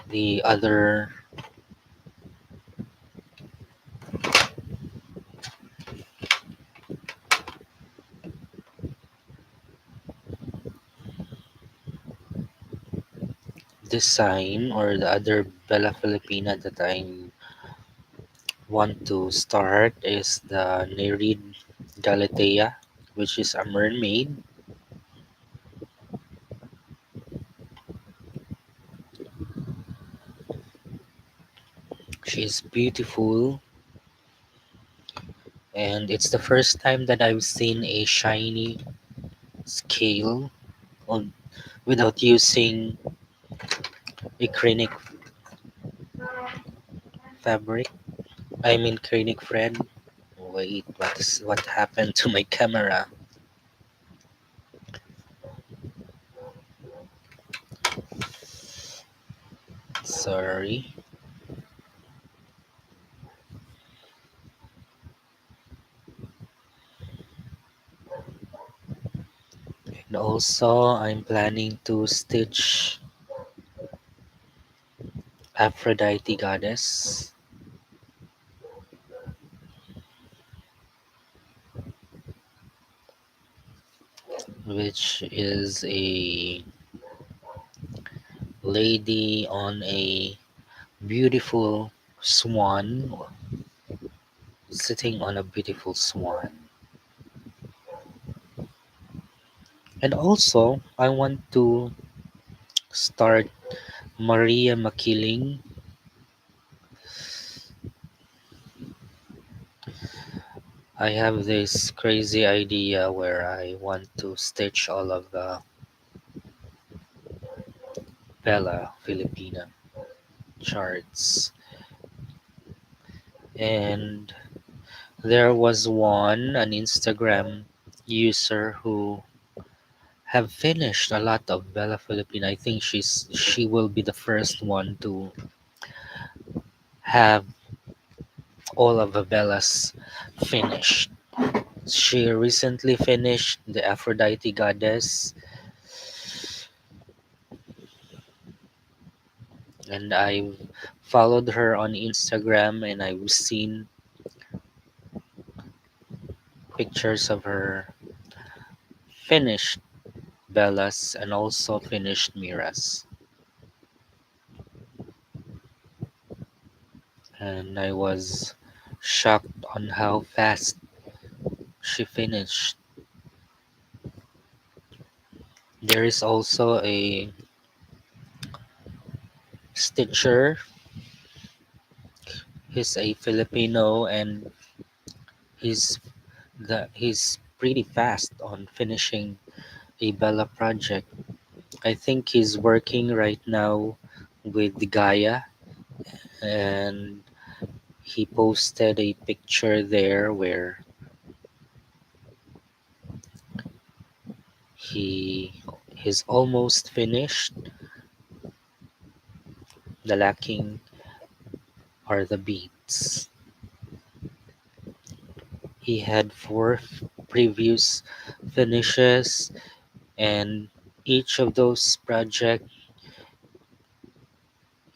The other design or the other Bella Filipina that I want to start is the Nereid Galatea, which is a mermaid. She's beautiful, and it's the first time that I've seen a shiny scale on without using acrylic fabric. I mean acrylic thread. Wait, what happened to my camera? Sorry. And also, I'm planning to stitch Aphrodite goddess, which is a lady on a beautiful swan, sitting on a beautiful swan. And also, I want to start Maria Makiling. I have this crazy idea where I want to stitch all of the Bella Filipina charts. And there was an Instagram user who have finished a lot of Bella Filipina. I think she will be the first one to have all of the Bellas finished. She recently finished the Aphrodite goddess, and I've followed her on Instagram and I've seen pictures of her finished Bellas and also finished Miras. And I was shocked on how fast she finished. There is also a stitcher. He's a Filipino and he's he's pretty fast on finishing a Bella project. I think he's working right now with Gaia, and he posted a picture there where he he's almost finished. The lacking are the beats. He had four previous finishes, and each of those projects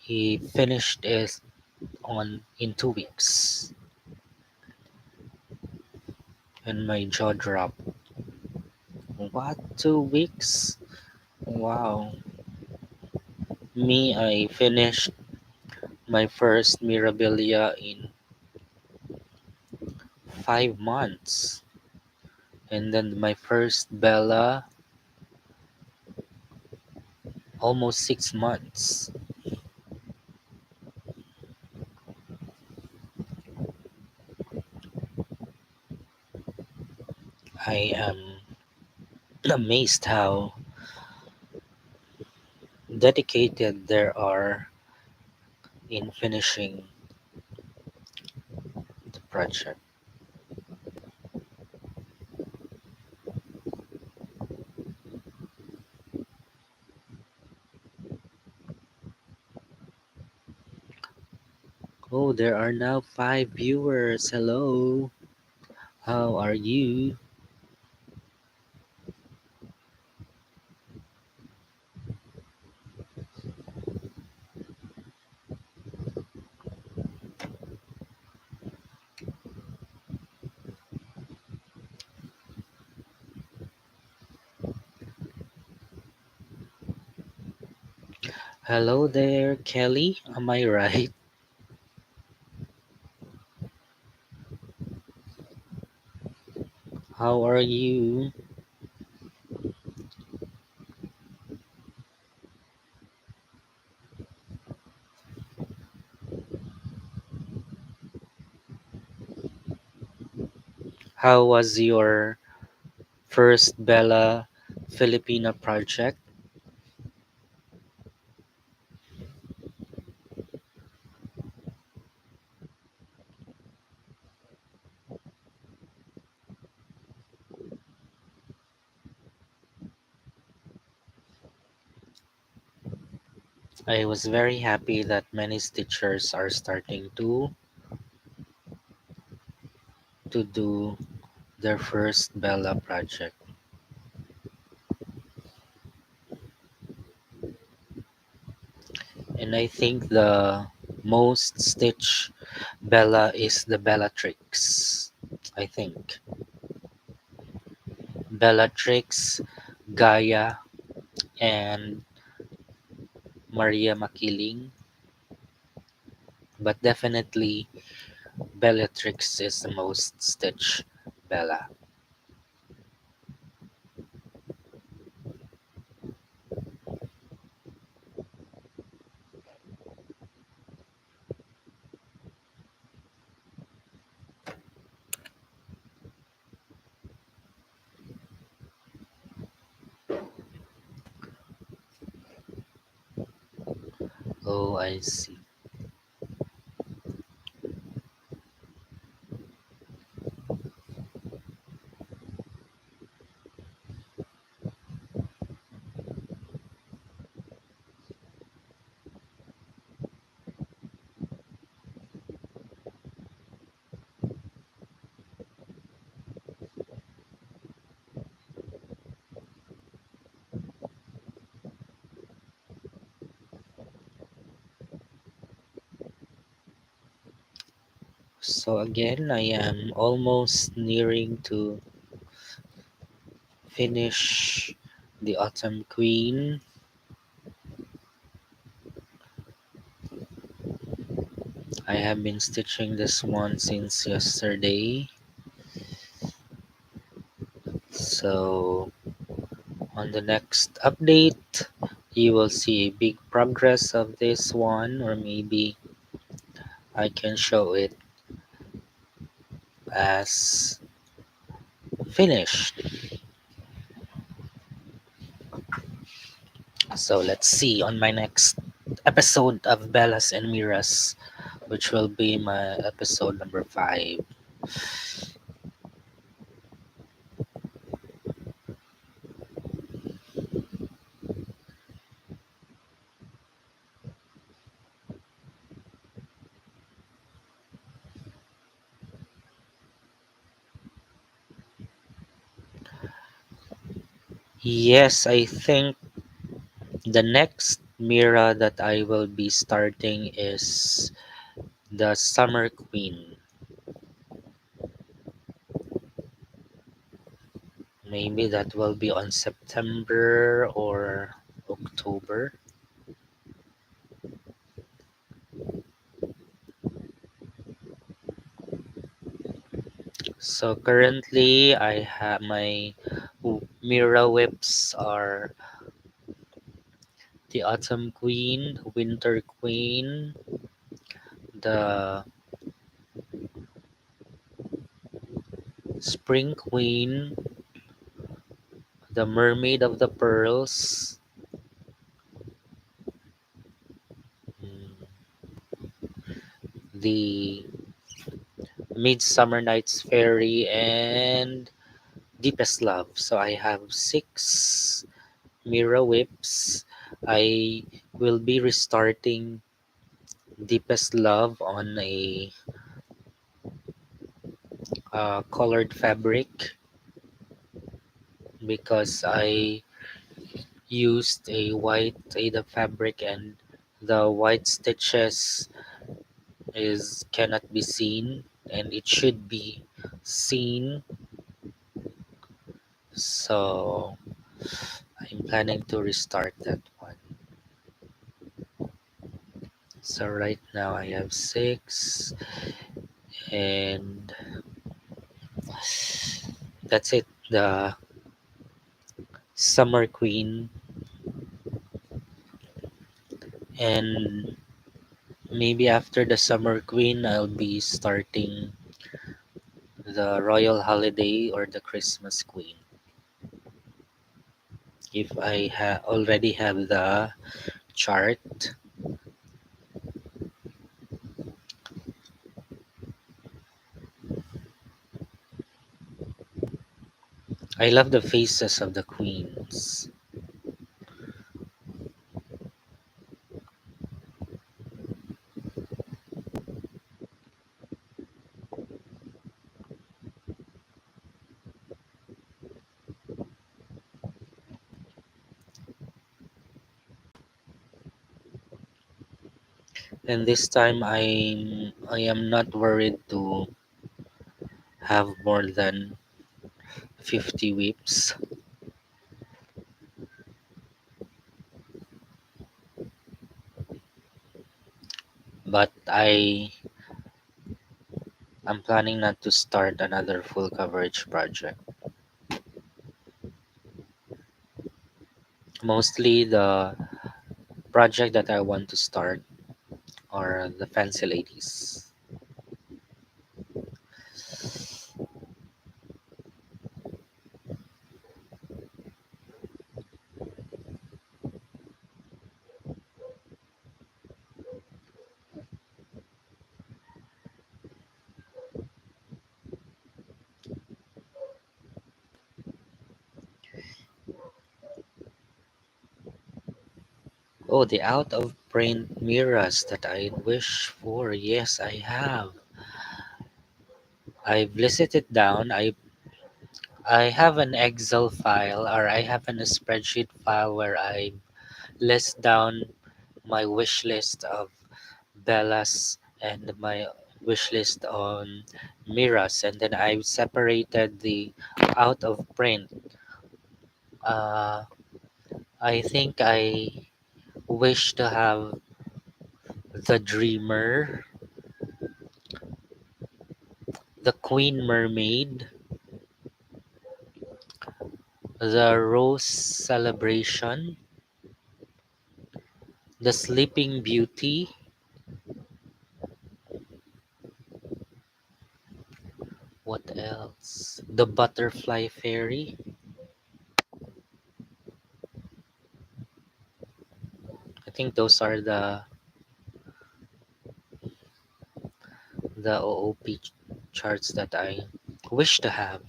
he finished it on in 2 weeks. And my jaw dropped. What, 2 weeks? Wow. Me, I finished my first Mirabilia in 5 months. And then my first Bella, almost 6 months. I am amazed how dedicated they are in finishing the project. Oh, there are now 5 viewers. Hello. How are you? Hello there, Kelly. Am I right? How are you? How was your first Bella Filipina project? I was very happy that many stitchers are starting to do their first Bella project. And I think the most stitch Bella is the Bellatrix. I think Bellatrix, Gaia, and Maria Makiling, but definitely Bellatrix is the most stitch Bella. Oh, I see. So again, I am almost nearing to finish the Autumn Queen. I have been stitching this one since yesterday. So on the next update, you will see a big progress of this one, or maybe I can show it as finished. So let's see on my next episode of Bellas and Miras, which will be my episode number 5. Yes, I think the next Mira that I will be starting is the Summer Queen. Maybe that will be on September or October. So currently, I have my Mira whips are the Autumn Queen, Winter Queen, the Spring Queen, the Mermaid of the Pearls, mm, the Midsummer Night's Fairy, and Deepest Love. So I have 6 Mira whips. I will be restarting Deepest Love on a colored fabric because I used a white Ada fabric and the white stitches is cannot be seen and it should be seen. So I'm planning to restart that one. So right now I have 6 and that's it. The Summer Queen, and maybe after the Summer Queen I'll be starting the Royal Holiday or the Christmas Queen. If I already have the chart. I love the faces of the queens. And this time I am not worried to have more than 50 whips, but I'm planning not to start another full coverage project. Mostly the project that I want to start are the fancy ladies. Oh, the out of print mirrors that I wish for. Yes, I have. I've listed it down. I have an Excel file, or I have a spreadsheet file where I list down my wish list of Bellas and my wish list on Miras, and then I've separated the out of print. Uh, I think I wish to have the Dreamer, the Queen Mermaid, the Rose Celebration, The Sleeping Beauty. What else? The Butterfly Fairy. I think those are the OOP charts that I wish to have.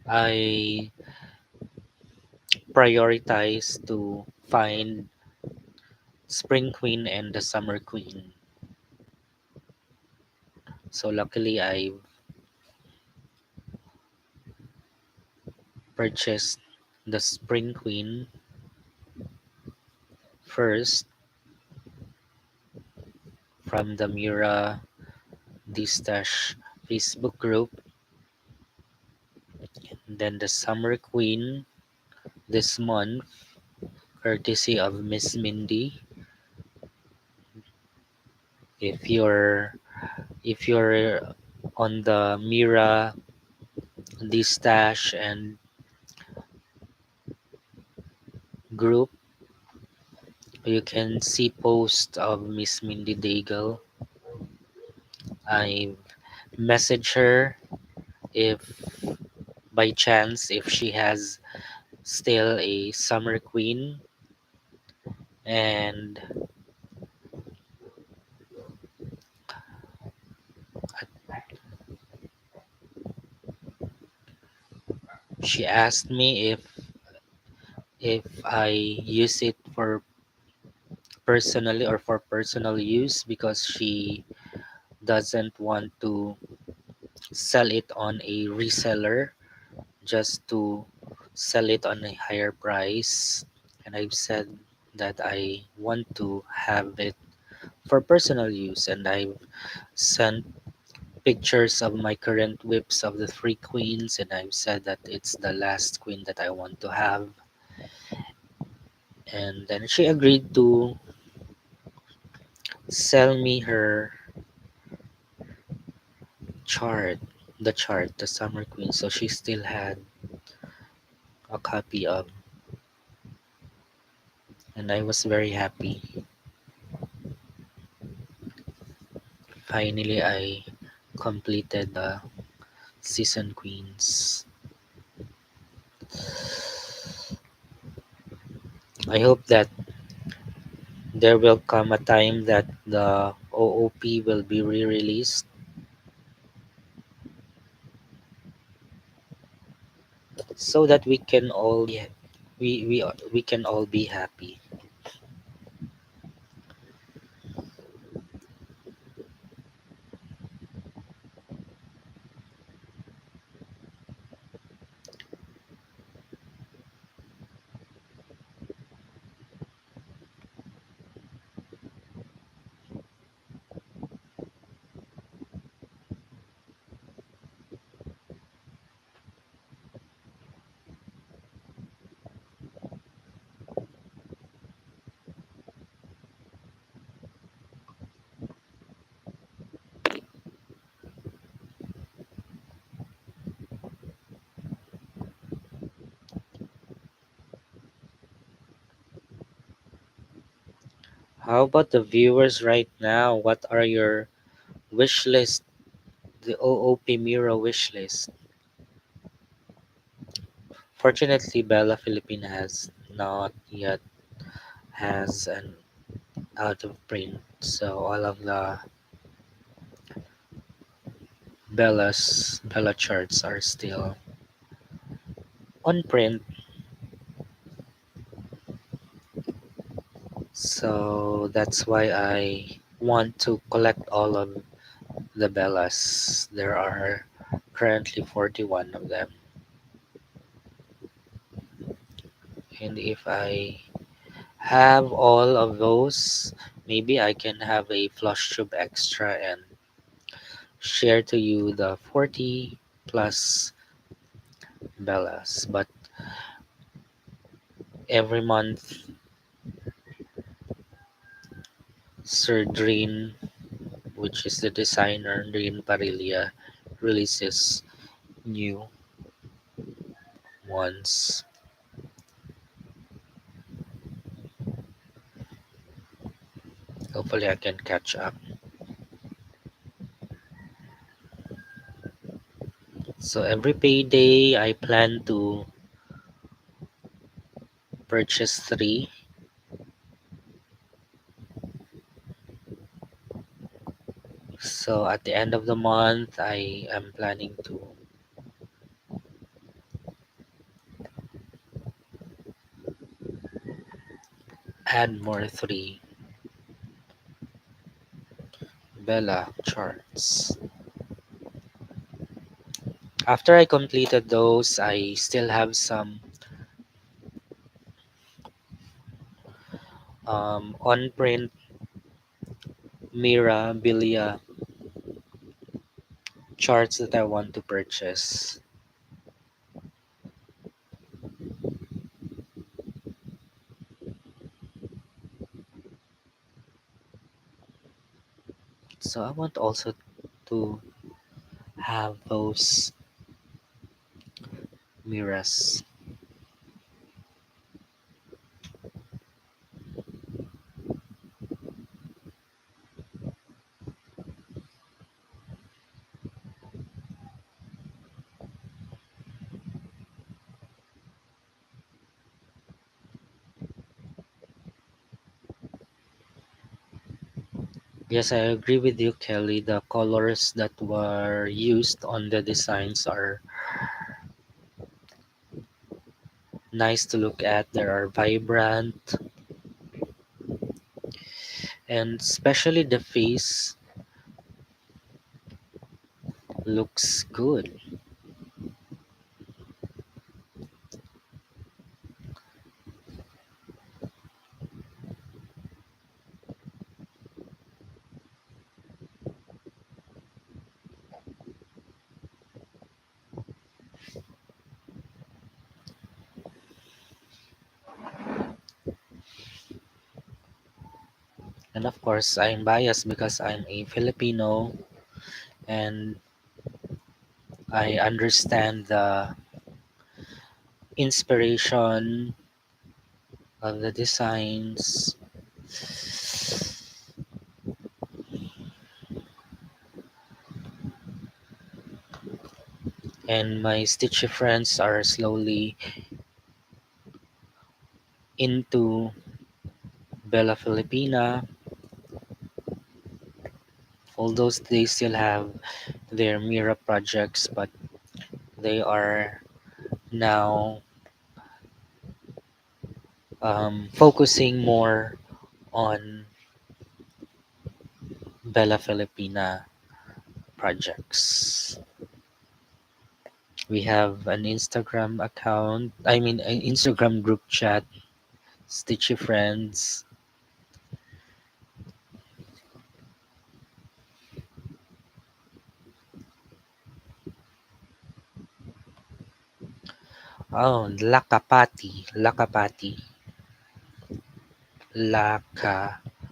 I prioritize to find Spring Queen and the Summer Queen. So luckily I purchased the Spring Queen first from the Mira Distash Facebook group, then the Summer Queen this month, courtesy of Miss Mindy. If you're on the Mira Distash and group, you can see posts of Miss Mindy Daigle. I've messaged her if by chance if she has still a Summer Queen, and she asked me if I use it for personally or for personal use because she doesn't want to sell it on a reseller just to sell it on a higher price. And I've said that I want to have it for personal use, and I've sent pictures of my current whips of the three queens, and I've said that it's the last queen that I want to have. And then she agreed to sell me her chart, the Summer Queen. So she still had a copy of, and I was very happy. Finally, I completed the season queens. I hope that there will come a time that the OOP will be re-released so that we can all we can all be happy. How about the viewers right now? What are your wish list? The OOP Miro wish list. Fortunately, Bella Philippine has not yet has an out of print, so all of the Bella charts are still on print. So that's why I want to collect all of the Bellas. There are currently 41 of them. And if I have all of those, maybe I can have a Flosstube extra and share to you the 40 plus Bellas. But every month, Sir Dream, which is the designer, Dream Parilla, releases new ones. Hopefully, I can catch up. So every payday, I plan to purchase three. So at the end of the month, I am planning to add more three Bella charts. After I completed those, I still have some on print Mirabilia charts that I want to purchase. So I want also to have those mirrors. Yes, I agree with you, Kelly. The colors that were used on the designs are nice to look at. They are vibrant, and especially the face looks good. And of course, I'm biased because I'm a Filipino and I understand the inspiration of the designs. And my stitchy friends are slowly into Bella Filipina, although they still have their Mira projects, but they are now focusing more on Bella Filipina projects. We have an Instagram account, I mean, an Instagram group chat, Stitchy Friends. Oh, Lakapati, Lakapati, Lakapati.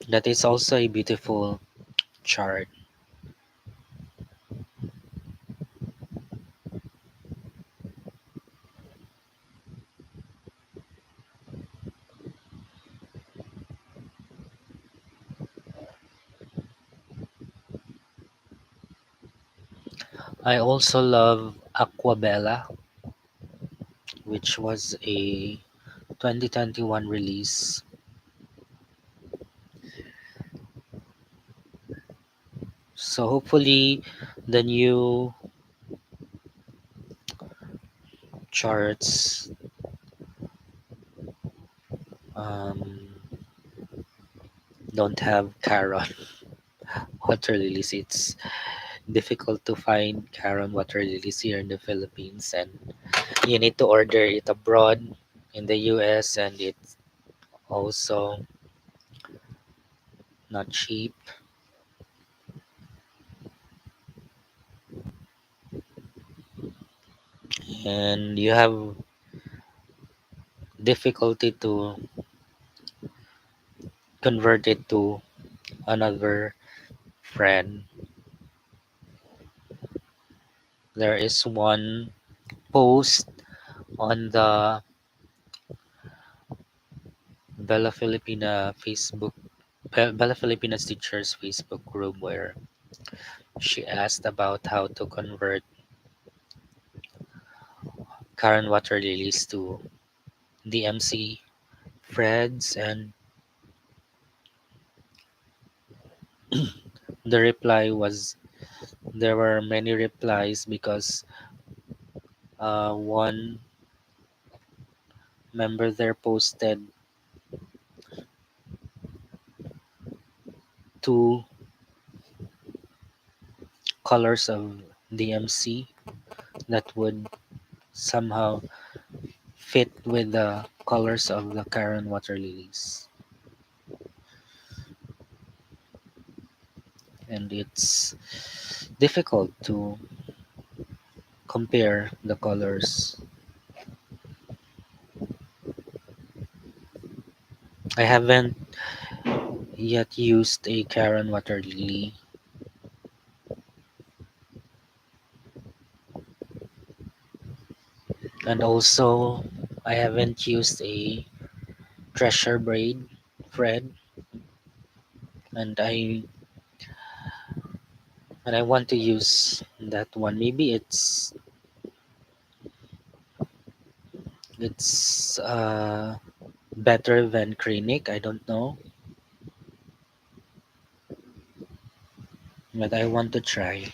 That is also a beautiful chart. I also love Aquabella, which was a 2021 release. So hopefully the new charts um, don't have Caron water lilies. It's difficult to find Karen water lilies here in the Philippines, and you need to order it abroad in the US, and it's also not cheap. And you have difficulty to convert it to another friend. There is one post on the Bella Filipina Facebook Bella Filipinas teachers Facebook group where she asked about how to convert Karen water lilies to DMC Freds, and the reply was there were many replies because one member there posted two colors of DMC that would somehow fit with the colors of the Karen water lilies, and it's difficult to compare the colors. I haven't yet used a Karen water lily, and also I haven't used a treasure braid thread, and I want to use that one. Maybe it's better than Clinic. I don't know, but I want to try.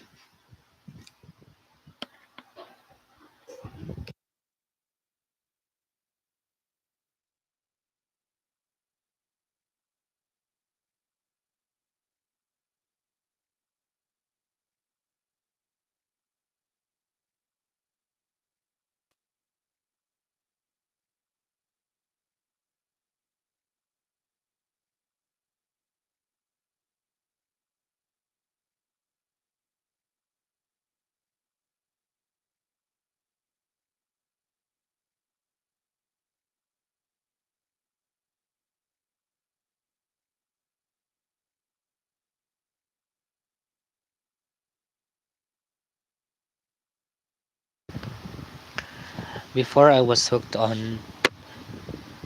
Before I was hooked on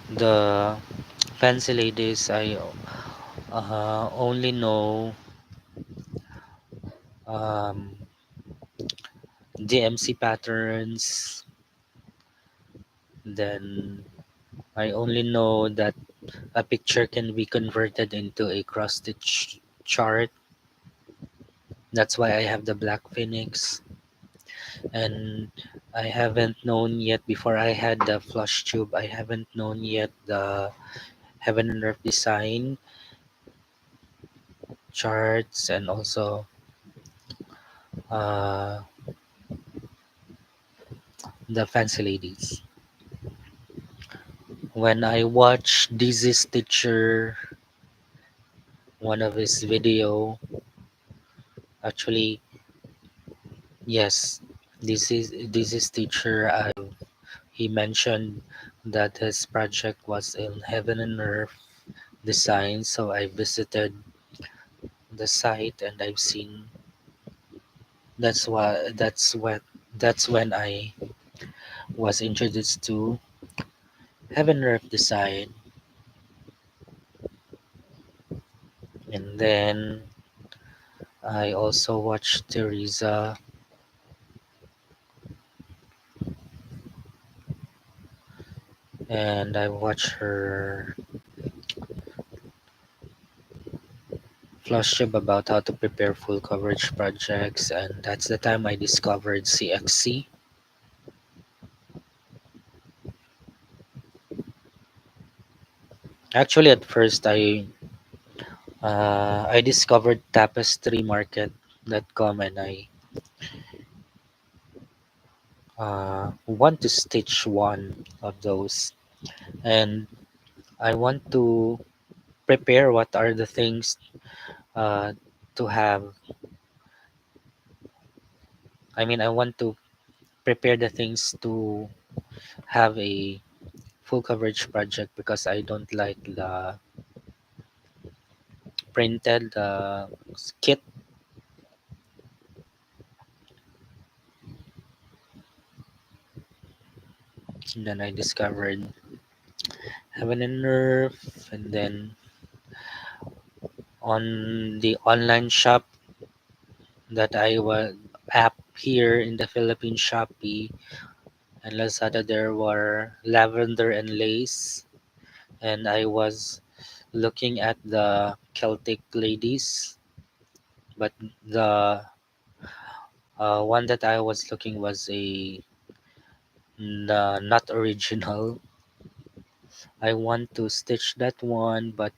the fancy ladies. I only know um, DMC patterns. Then I only know that a picture can be converted into a cross stitch chart. That's why I have the black phoenix. And I haven't known yet, before I had the flush tube, I haven't known yet the heaven and earth design charts, and also uh, the fancy ladies. When I watched Dizzy Stitcher, one of his video, actually, yes, this is Stitcher. He mentioned that his project was in Heaven and Earth design, so I visited the site and I've seen. That's when I was introduced to Heaven and Earth design, and then I also watched Teresa, and I watched her Flosstube about how to prepare full coverage projects, and that's the time I discovered CXC. Actually, at first I discovered Tapestry Market Flosstube.com, and I want to stitch one of those, and I want to prepare what are the things uh, to have. I mean, I want to prepare the things to have a full coverage project because I don't like the printed kit. And then I discovered Heaven and Earth, and then on the online shop that I was app here in the Philippines, Shopee and Lazada, there were lavender and lace, and I was looking at the Celtic ladies, but the one that I was looking was a not original. I want to stitch that one, but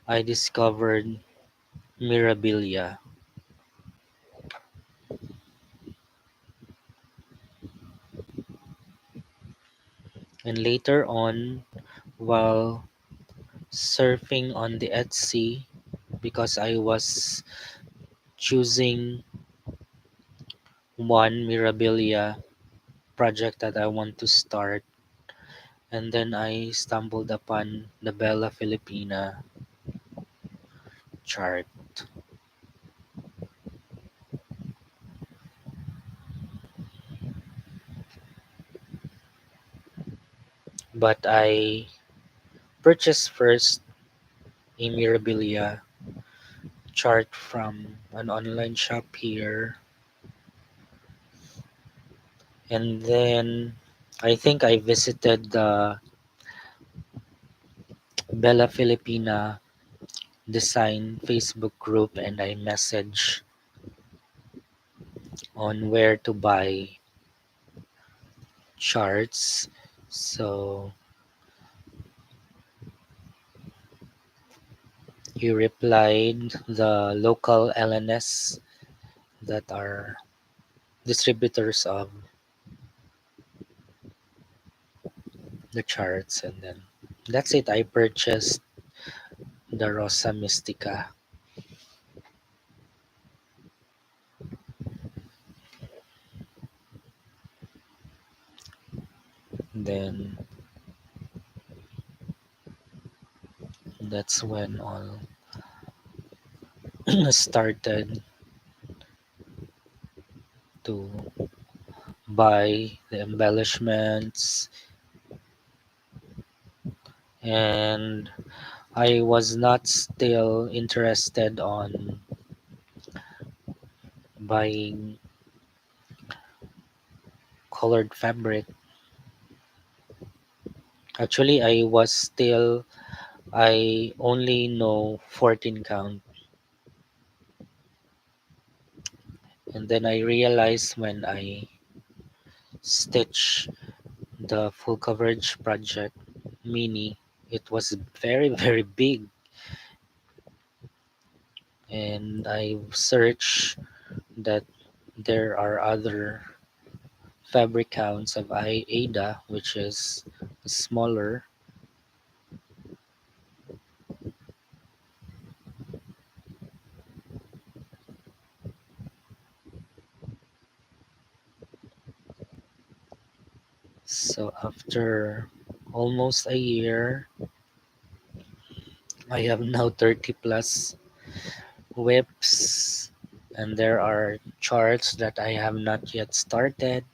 I discovered Mirabilia, and later on, while surfing on the Etsy, because I was choosing one Mirabilia project that I want to start, and then I stumbled upon the Bella Filipina chart. But I purchased first a Mirabilia chart from an online shop here, and then I think I visited the Bella Filipina design Facebook group, and I messaged on where to buy charts. So he replied the local LNS that are distributors of the charts, and then that's it. I purchased the Rosa Mystica. Then that's when all started to buy the embellishments, and I was not still interested on buying colored fabric. Actually, I only know 14 count, and then I realized when I stitch the full coverage project mini, it was very, very big, and I searched that there are other fabric counts of Ada, which is smaller. So after almost a year, I have now 30 plus whips, and there are charts that I have not yet started.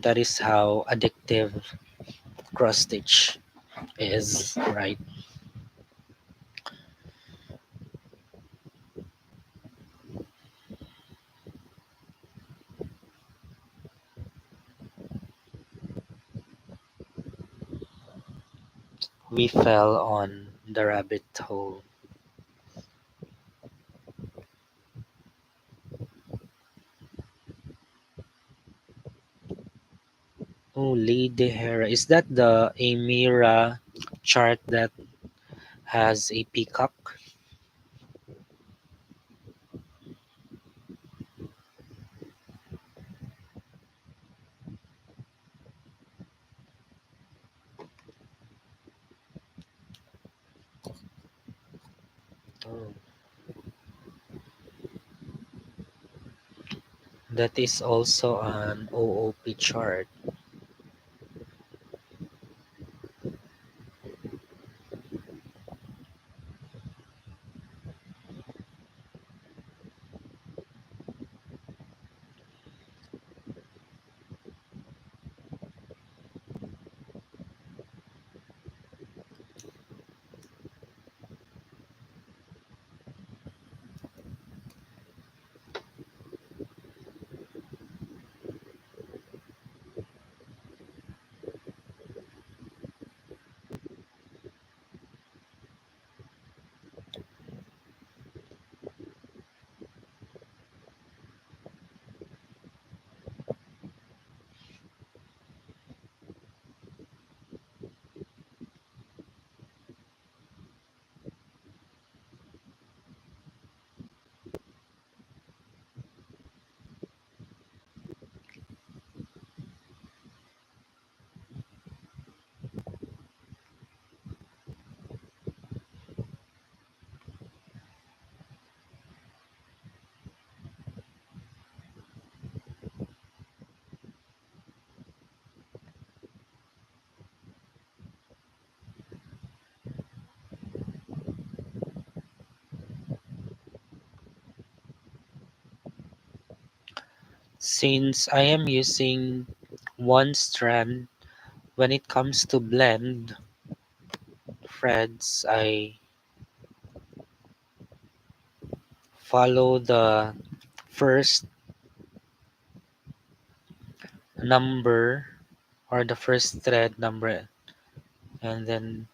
That is how addictive cross stitch is, right? We fell on the rabbit hole. Oh, Lady Hera. Is that the Amira chart that has a peacock. Oh, that is also an OOP chart. Since I am using one strand, when it comes to blend threads, I follow the first number or the first thread number, and then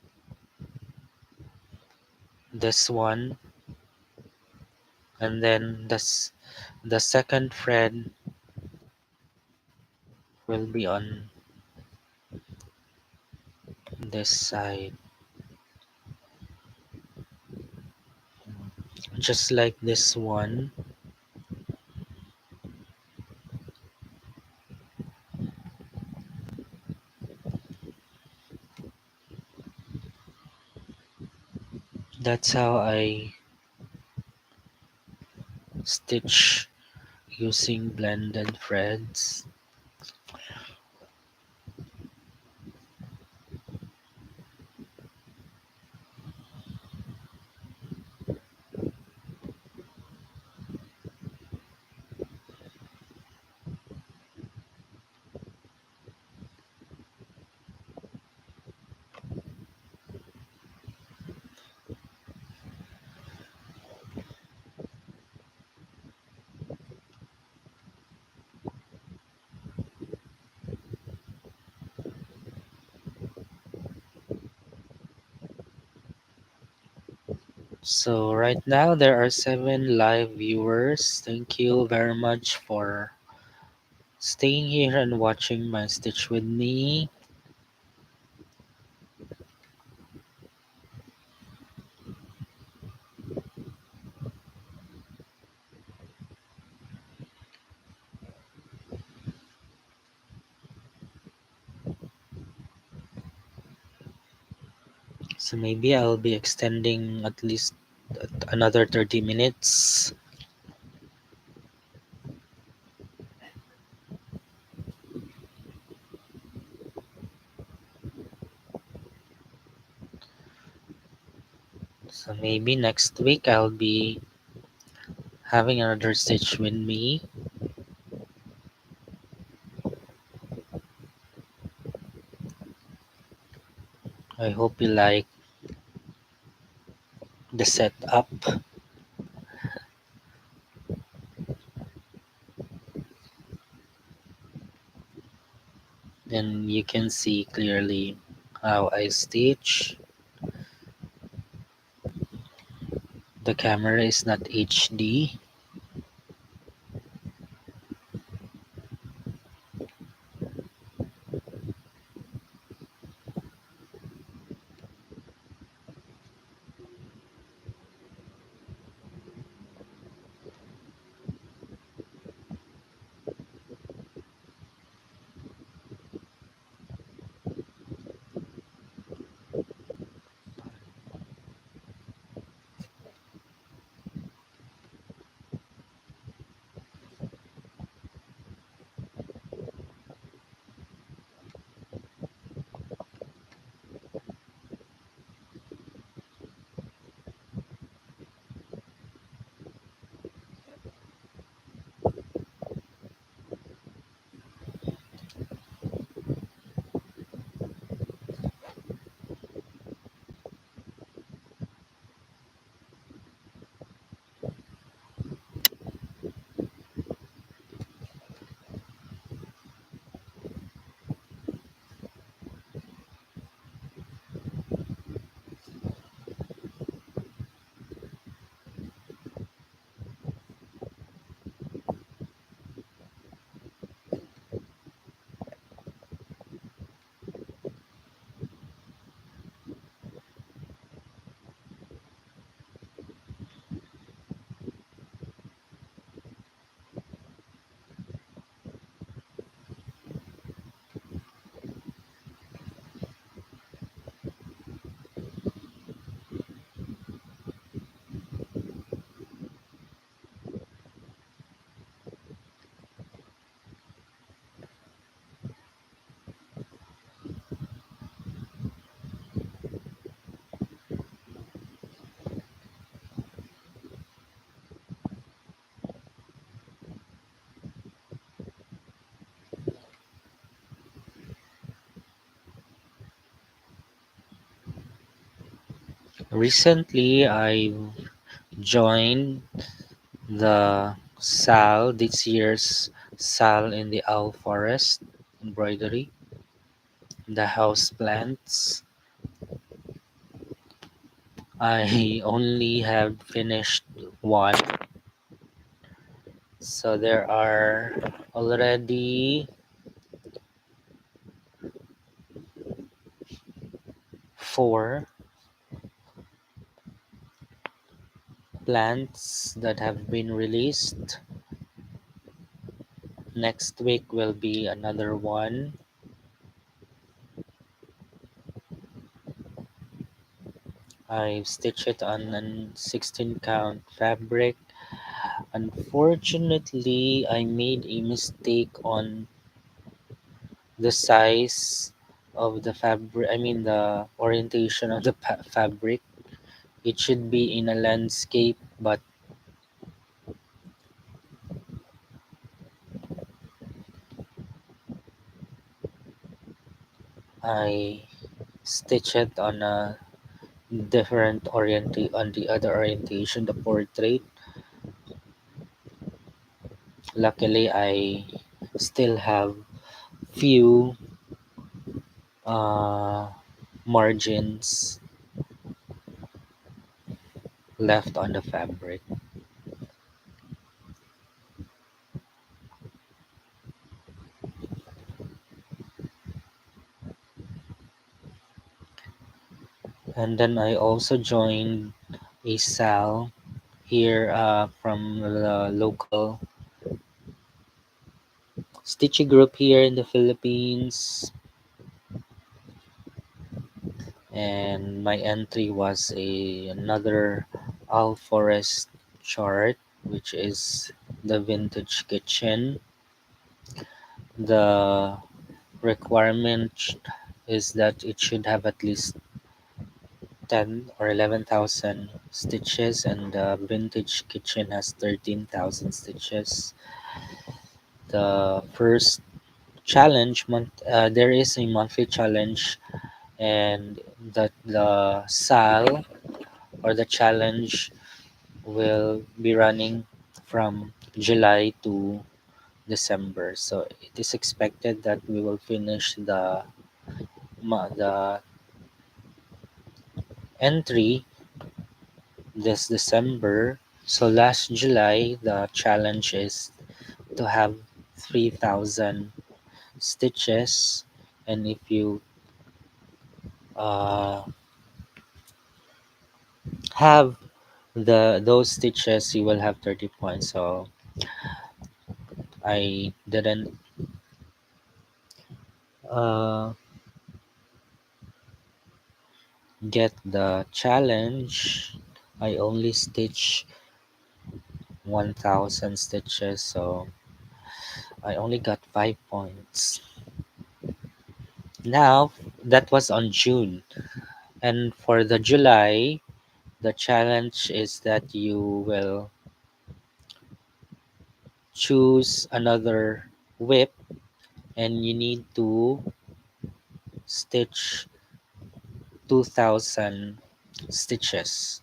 this one, and then the second thread will be on this side, just like this one. That's how I stitch using blended threads. So right now there are 7 live viewers. Thank you very much for staying here and watching my stitch with me. So maybe I'll be extending at least another 30 minutes. So maybe next week I'll be having another stitch with me. I hope you like the setup. Then you can see clearly how I stitch. The camera is not HD. Recently, I joined the SAL, this year's SAL in the Owl Forest embroidery, the house plants. I only have finished one, so there are already four plants that have been released. Next week will be another one. I stitched it on a 16 count fabric. Unfortunately, I made a mistake on the size of the fabric. I mean, the orientation of the fabric. It should be in a landscape, but I stitched it on a different on the other orientation, the portrait. Luckily, I still have few uh, margins left on the fabric. And then I also joined a SAL here from the local stitching group here in the Philippines. And my entry was another All Forest chart, which is the vintage kitchen. The requirement is that it should have at least 10 or 11,000 stitches, and the vintage kitchen has 13,000 stitches. The first challenge month, there is a monthly challenge, and that the SAL or the challenge will be running from July to December. So it is expected that we will finish the entry this December. So last July, the challenge is to have 3,000 stitches, and if you uh, have those stitches, you will have 30 points. So I didn't uh, get the challenge. I only stitch 1,000 stitches, so I only got 5 points. Now, that was on June. And for the July, the challenge is that you will choose another whip, and you need to stitch 2,000 stitches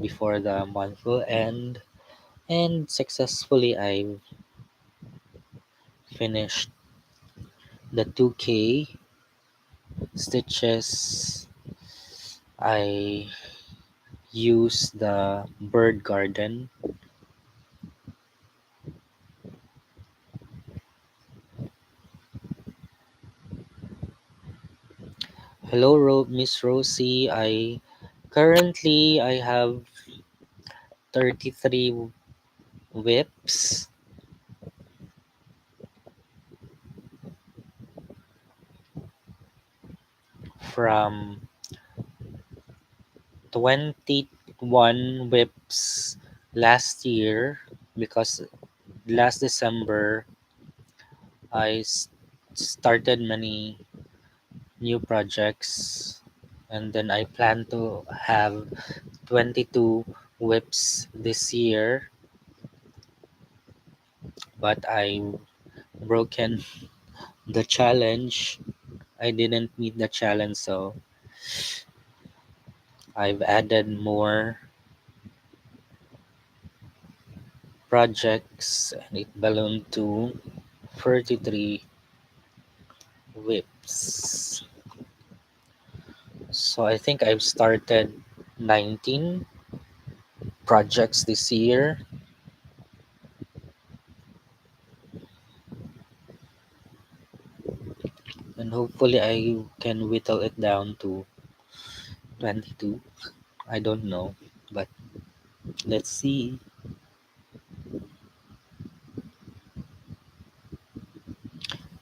before the month will end. And successfully, I finished the 2K stitches. I used the bird garden. Hello, Miss Rosie. I have 33 whips from 21 whips last year, because last December I started many new projects, and then I plan to have 22 whips this year, but I broken the challenge. I didn't meet the challenge, so I've added more projects and it ballooned to 33 whips. So I think I've started 19 projects this year, and hopefully I can whittle it down to 22. I don't know, but let's see.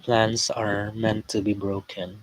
Plans are meant to be broken.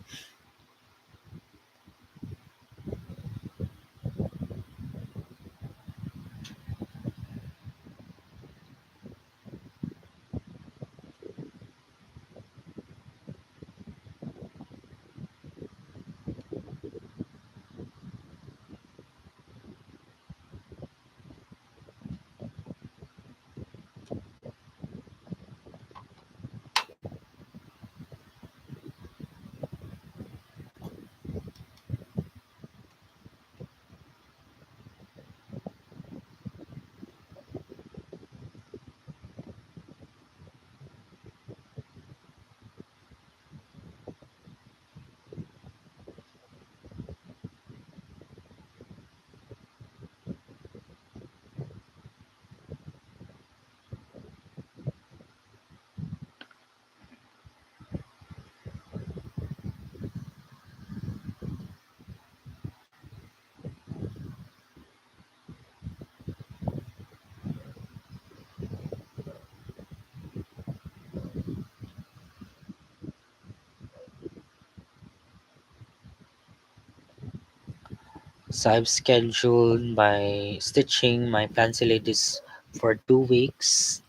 So I've scheduled my stitching my fancy ladies for 2 weeks,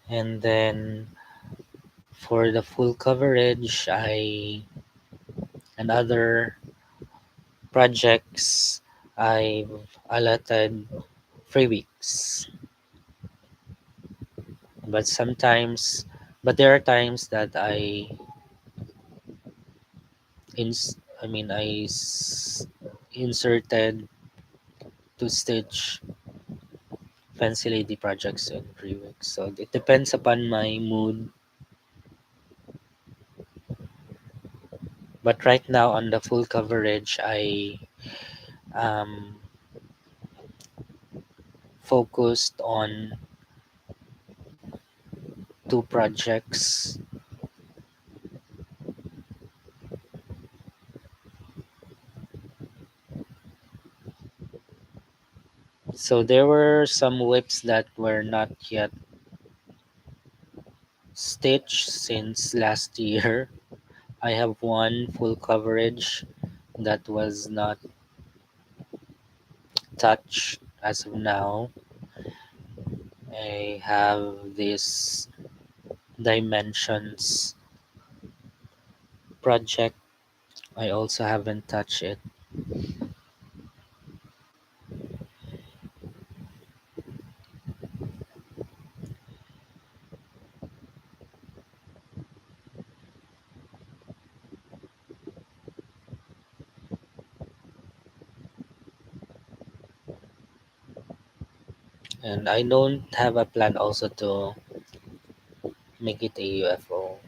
and then for the full coverage, I and other projects I've allotted 3 weeks. But sometimes, but there are times that I mean inserted to stitch fancy lady projects in 3 weeks. So it depends upon my mood. But right now on the full coverage, I um focused on two projects. So there were some whips that were not yet stitched since last year. I have one full coverage that was not touched as of now. I have this dimensions project. I also haven't touched it. And I don't have a plan also to make it a UFO.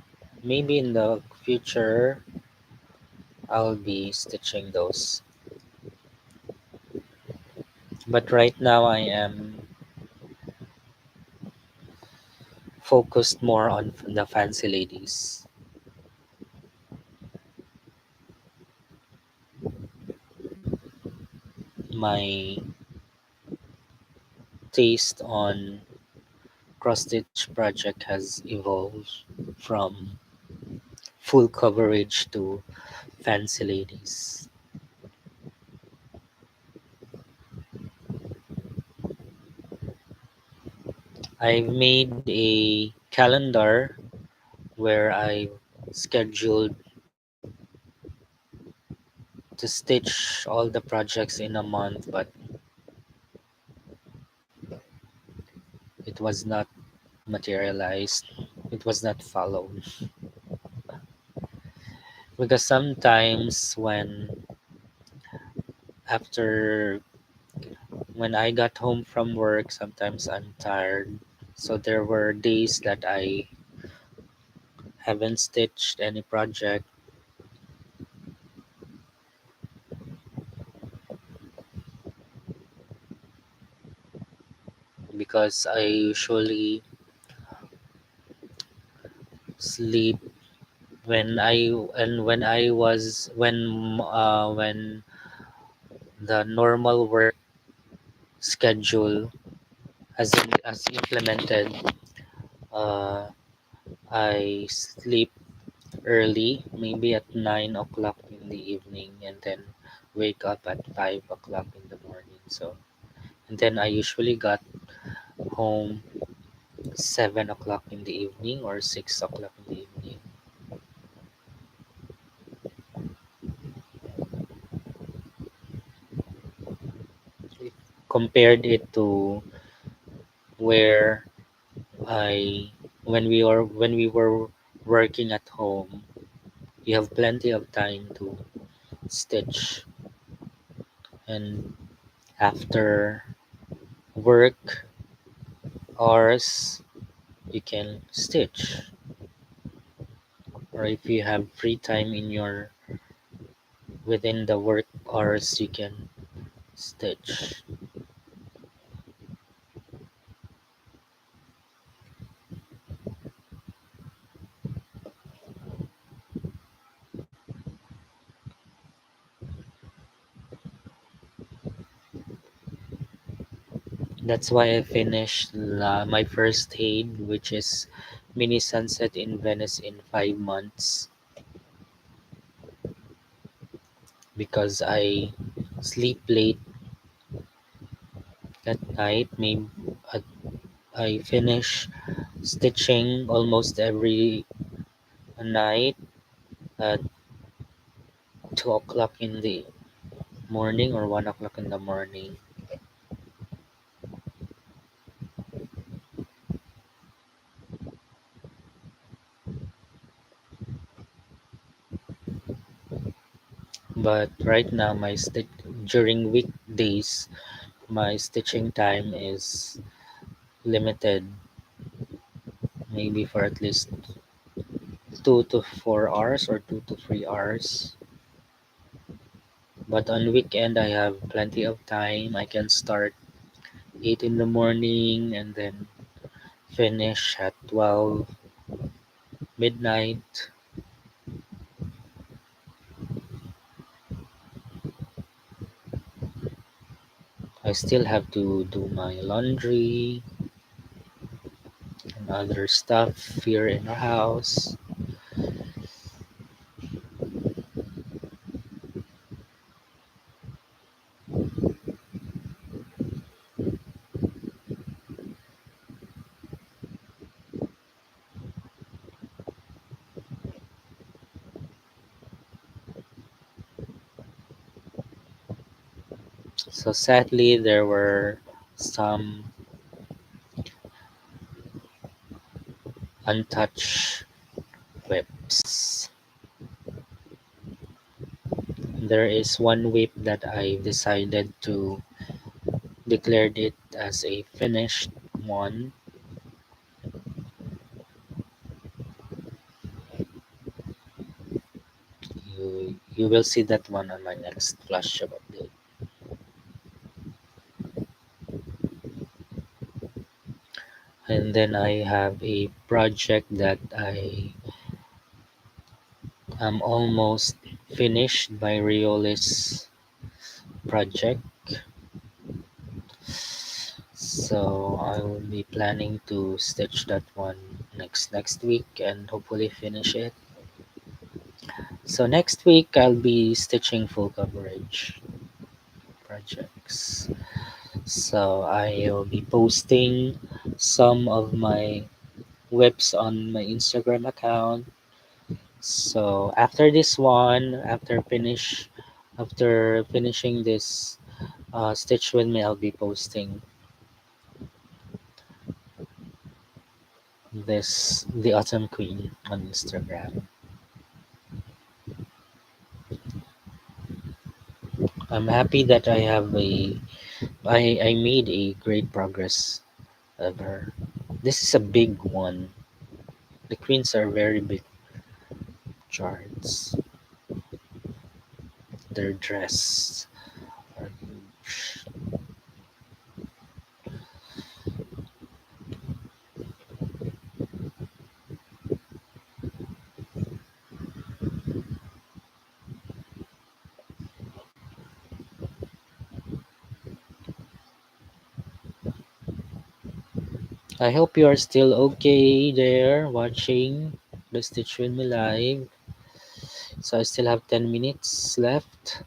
Maybe in the future I'll be stitching those. But right now I am focused more on the fancy ladies. My taste on cross stitch project has evolved from full coverage to fancy ladies. I've made a calendar where I scheduled to stitch all the projects in a month, but it was not materialized. It was not followed. because sometimes after when I got home from work, sometimes I'm tired. So there were days that I haven't stitched any project because I usually sleep when I was when the normal work schedule as implemented, uh, I sleep early, maybe at 9 o'clock in the evening, and then wake up at 5 o'clock in the morning. So, and then I usually got home 7 o'clock in the evening or 6 o'clock in the evening. Compared it to where I when we were working at home, you have plenty of time to stitch, and after work hours you can stitch, or if you have free time in your within the work hours you can stitch. That's why I finished my first aid, which is Mini Sunset in Venice, in 5 months, because I sleep late at night. Maybe at, I finish stitching almost every night at 2 o'clock in the morning or 1 o'clock in the morning. But right now, during weekdays, my stitching time is limited, maybe for at least 2 to 4 hours or 2 to 3 hours. But on weekend, I have plenty of time. I can start 8 in the morning and then finish at 12 midnight. I still have to do my laundry and other stuff here in our house. So sadly, there were some untouched whips. There is one whip that I decided to declare it as a finished one. You will see that one on my next Flosstube update. And then I have a project that I am almost finished by Riola's project. So I will be planning to stitch that one next week and hopefully finish it. So next week I'll be stitching full coverage projects. So I'll be posting some of my whips on my Instagram account. So after this one, after finishing this stitch with me, I'll be posting this the Autumn Queen on Instagram. I'm happy that I made a great progress of her. This is a big one. The queens are very big charts. Their dress are huge. I hope you are still okay there watching the Stitch with Me live. So I still have 10 minutes left.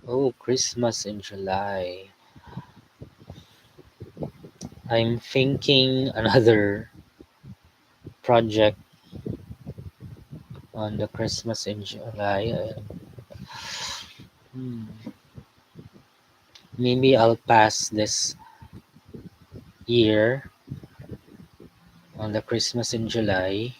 Oh, Christmas in July. I'm thinking another project on the Christmas in July. Hmm, maybe I'll pass this year on the Christmas in July.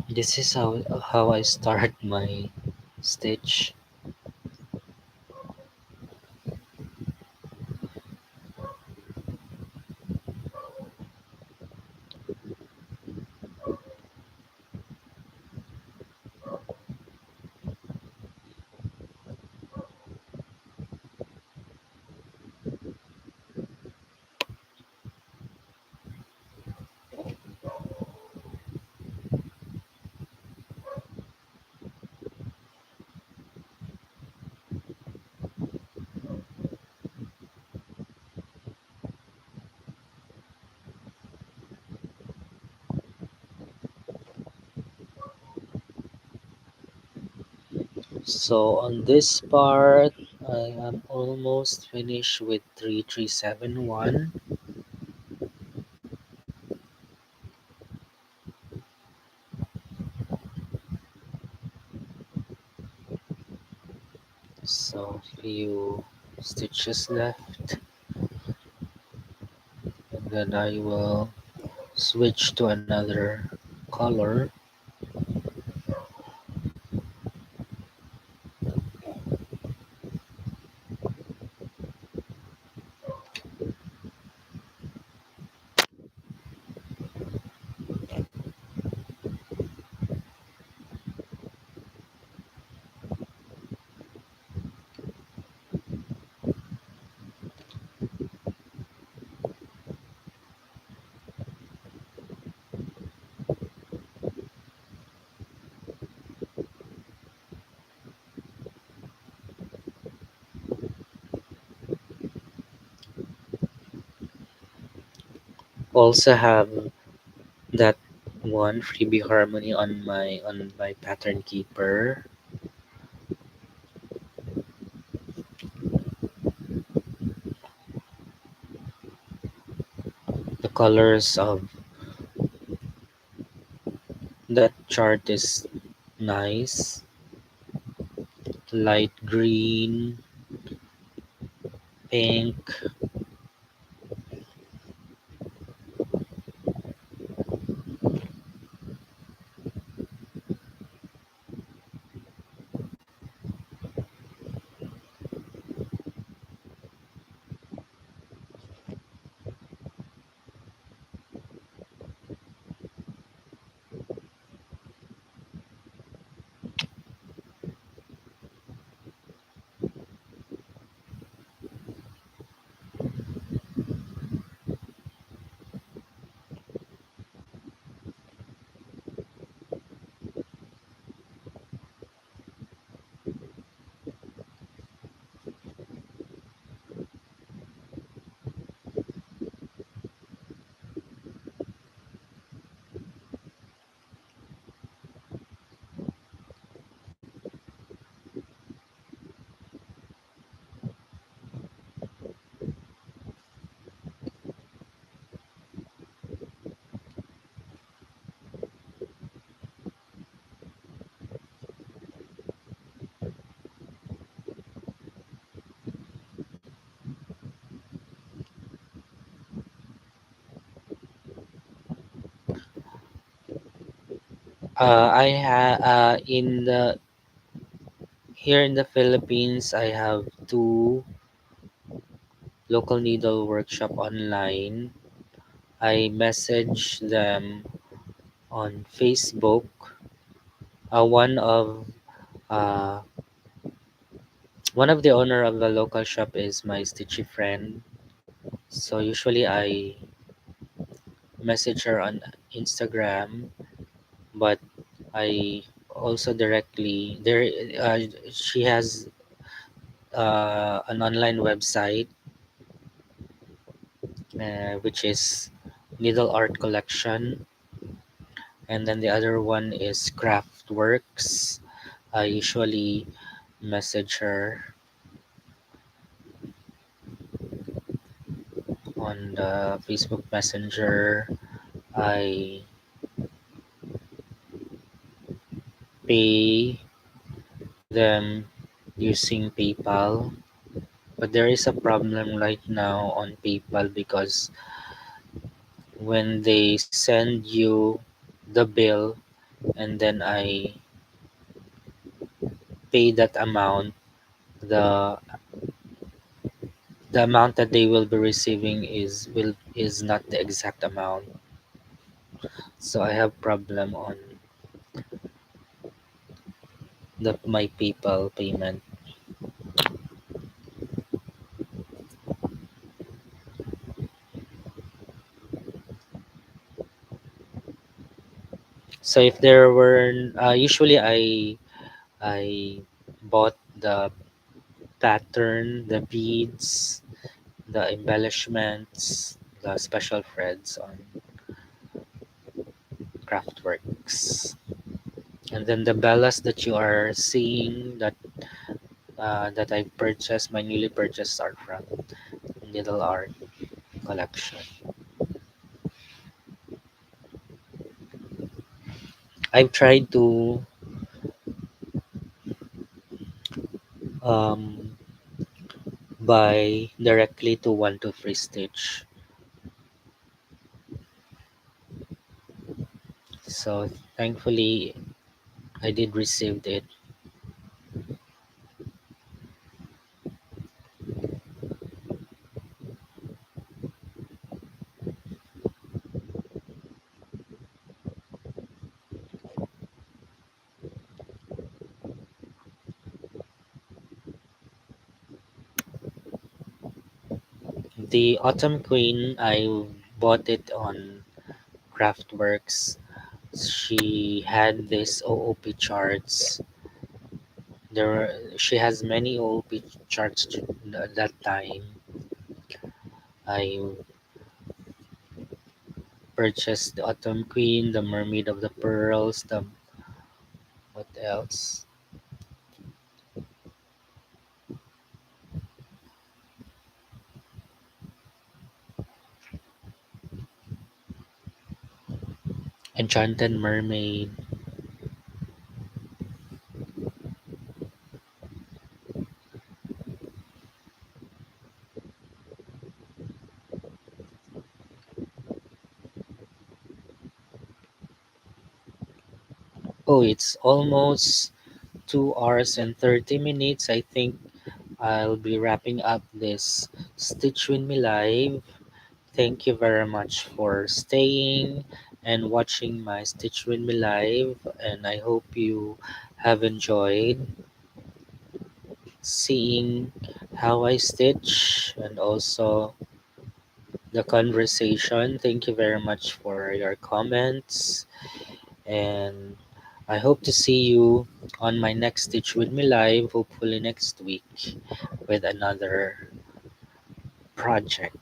This is how I start my stitch. So on this part, I am almost finished with 3371. So few stitches left, and then I will switch to another color. also have that one freebie harmony on my pattern keeper. The colors of that chart is nice. Light green, pink. I in the here in the Philippines, I have two local needle workshop online. I message them on Facebook. One of uh, one of the owner of the local shop is my stitchy friend. So usually I message her on Instagram, but I also directly there. She has an online website, which is Needle Art Collection, and then the other one is Craftworks. I usually message her on the Facebook Messenger. I pay them using PayPal, but there is a problem right now on PayPal because when they send you the bill and then I pay that amount, the the amount that they will be receiving is not the exact amount. So I have problem on the my PayPal payment. So if there were usually I bought the pattern, the beads, the embellishments, the special threads on Craftworks. And then the bellas that you are seeing that I purchased, my newly purchased are from Needle Art Collection. I've tried to um, buy directly to One to Free Stitch. So thankfully I did receive it. The Autumn Queen, I bought it on Craftworks. She had this OOP charts. She has many OOP charts at that time. I purchased the Autumn Queen, the Mermaid of the Pearls, the what else? Enchanted Mermaid. Oh, it's almost 2 hours and 30 minutes. I think I'll be wrapping up this Stitch with Me live. Thank you very much for staying and watching my Stitch with Me live, and I hope you have enjoyed seeing how I stitch and also the conversation. Thank you very much for your comments, and I hope to see you on my next Stitch with Me live, hopefully next week, with another project.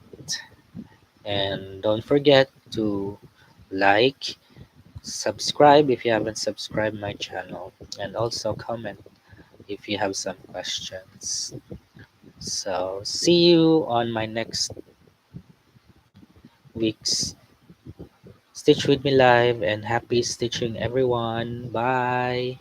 And don't forget to like, subscribe if you haven't subscribed my channel, and also comment if you have some questions. So see you on my next week's Stitch with Me live, and happy stitching everyone. Bye.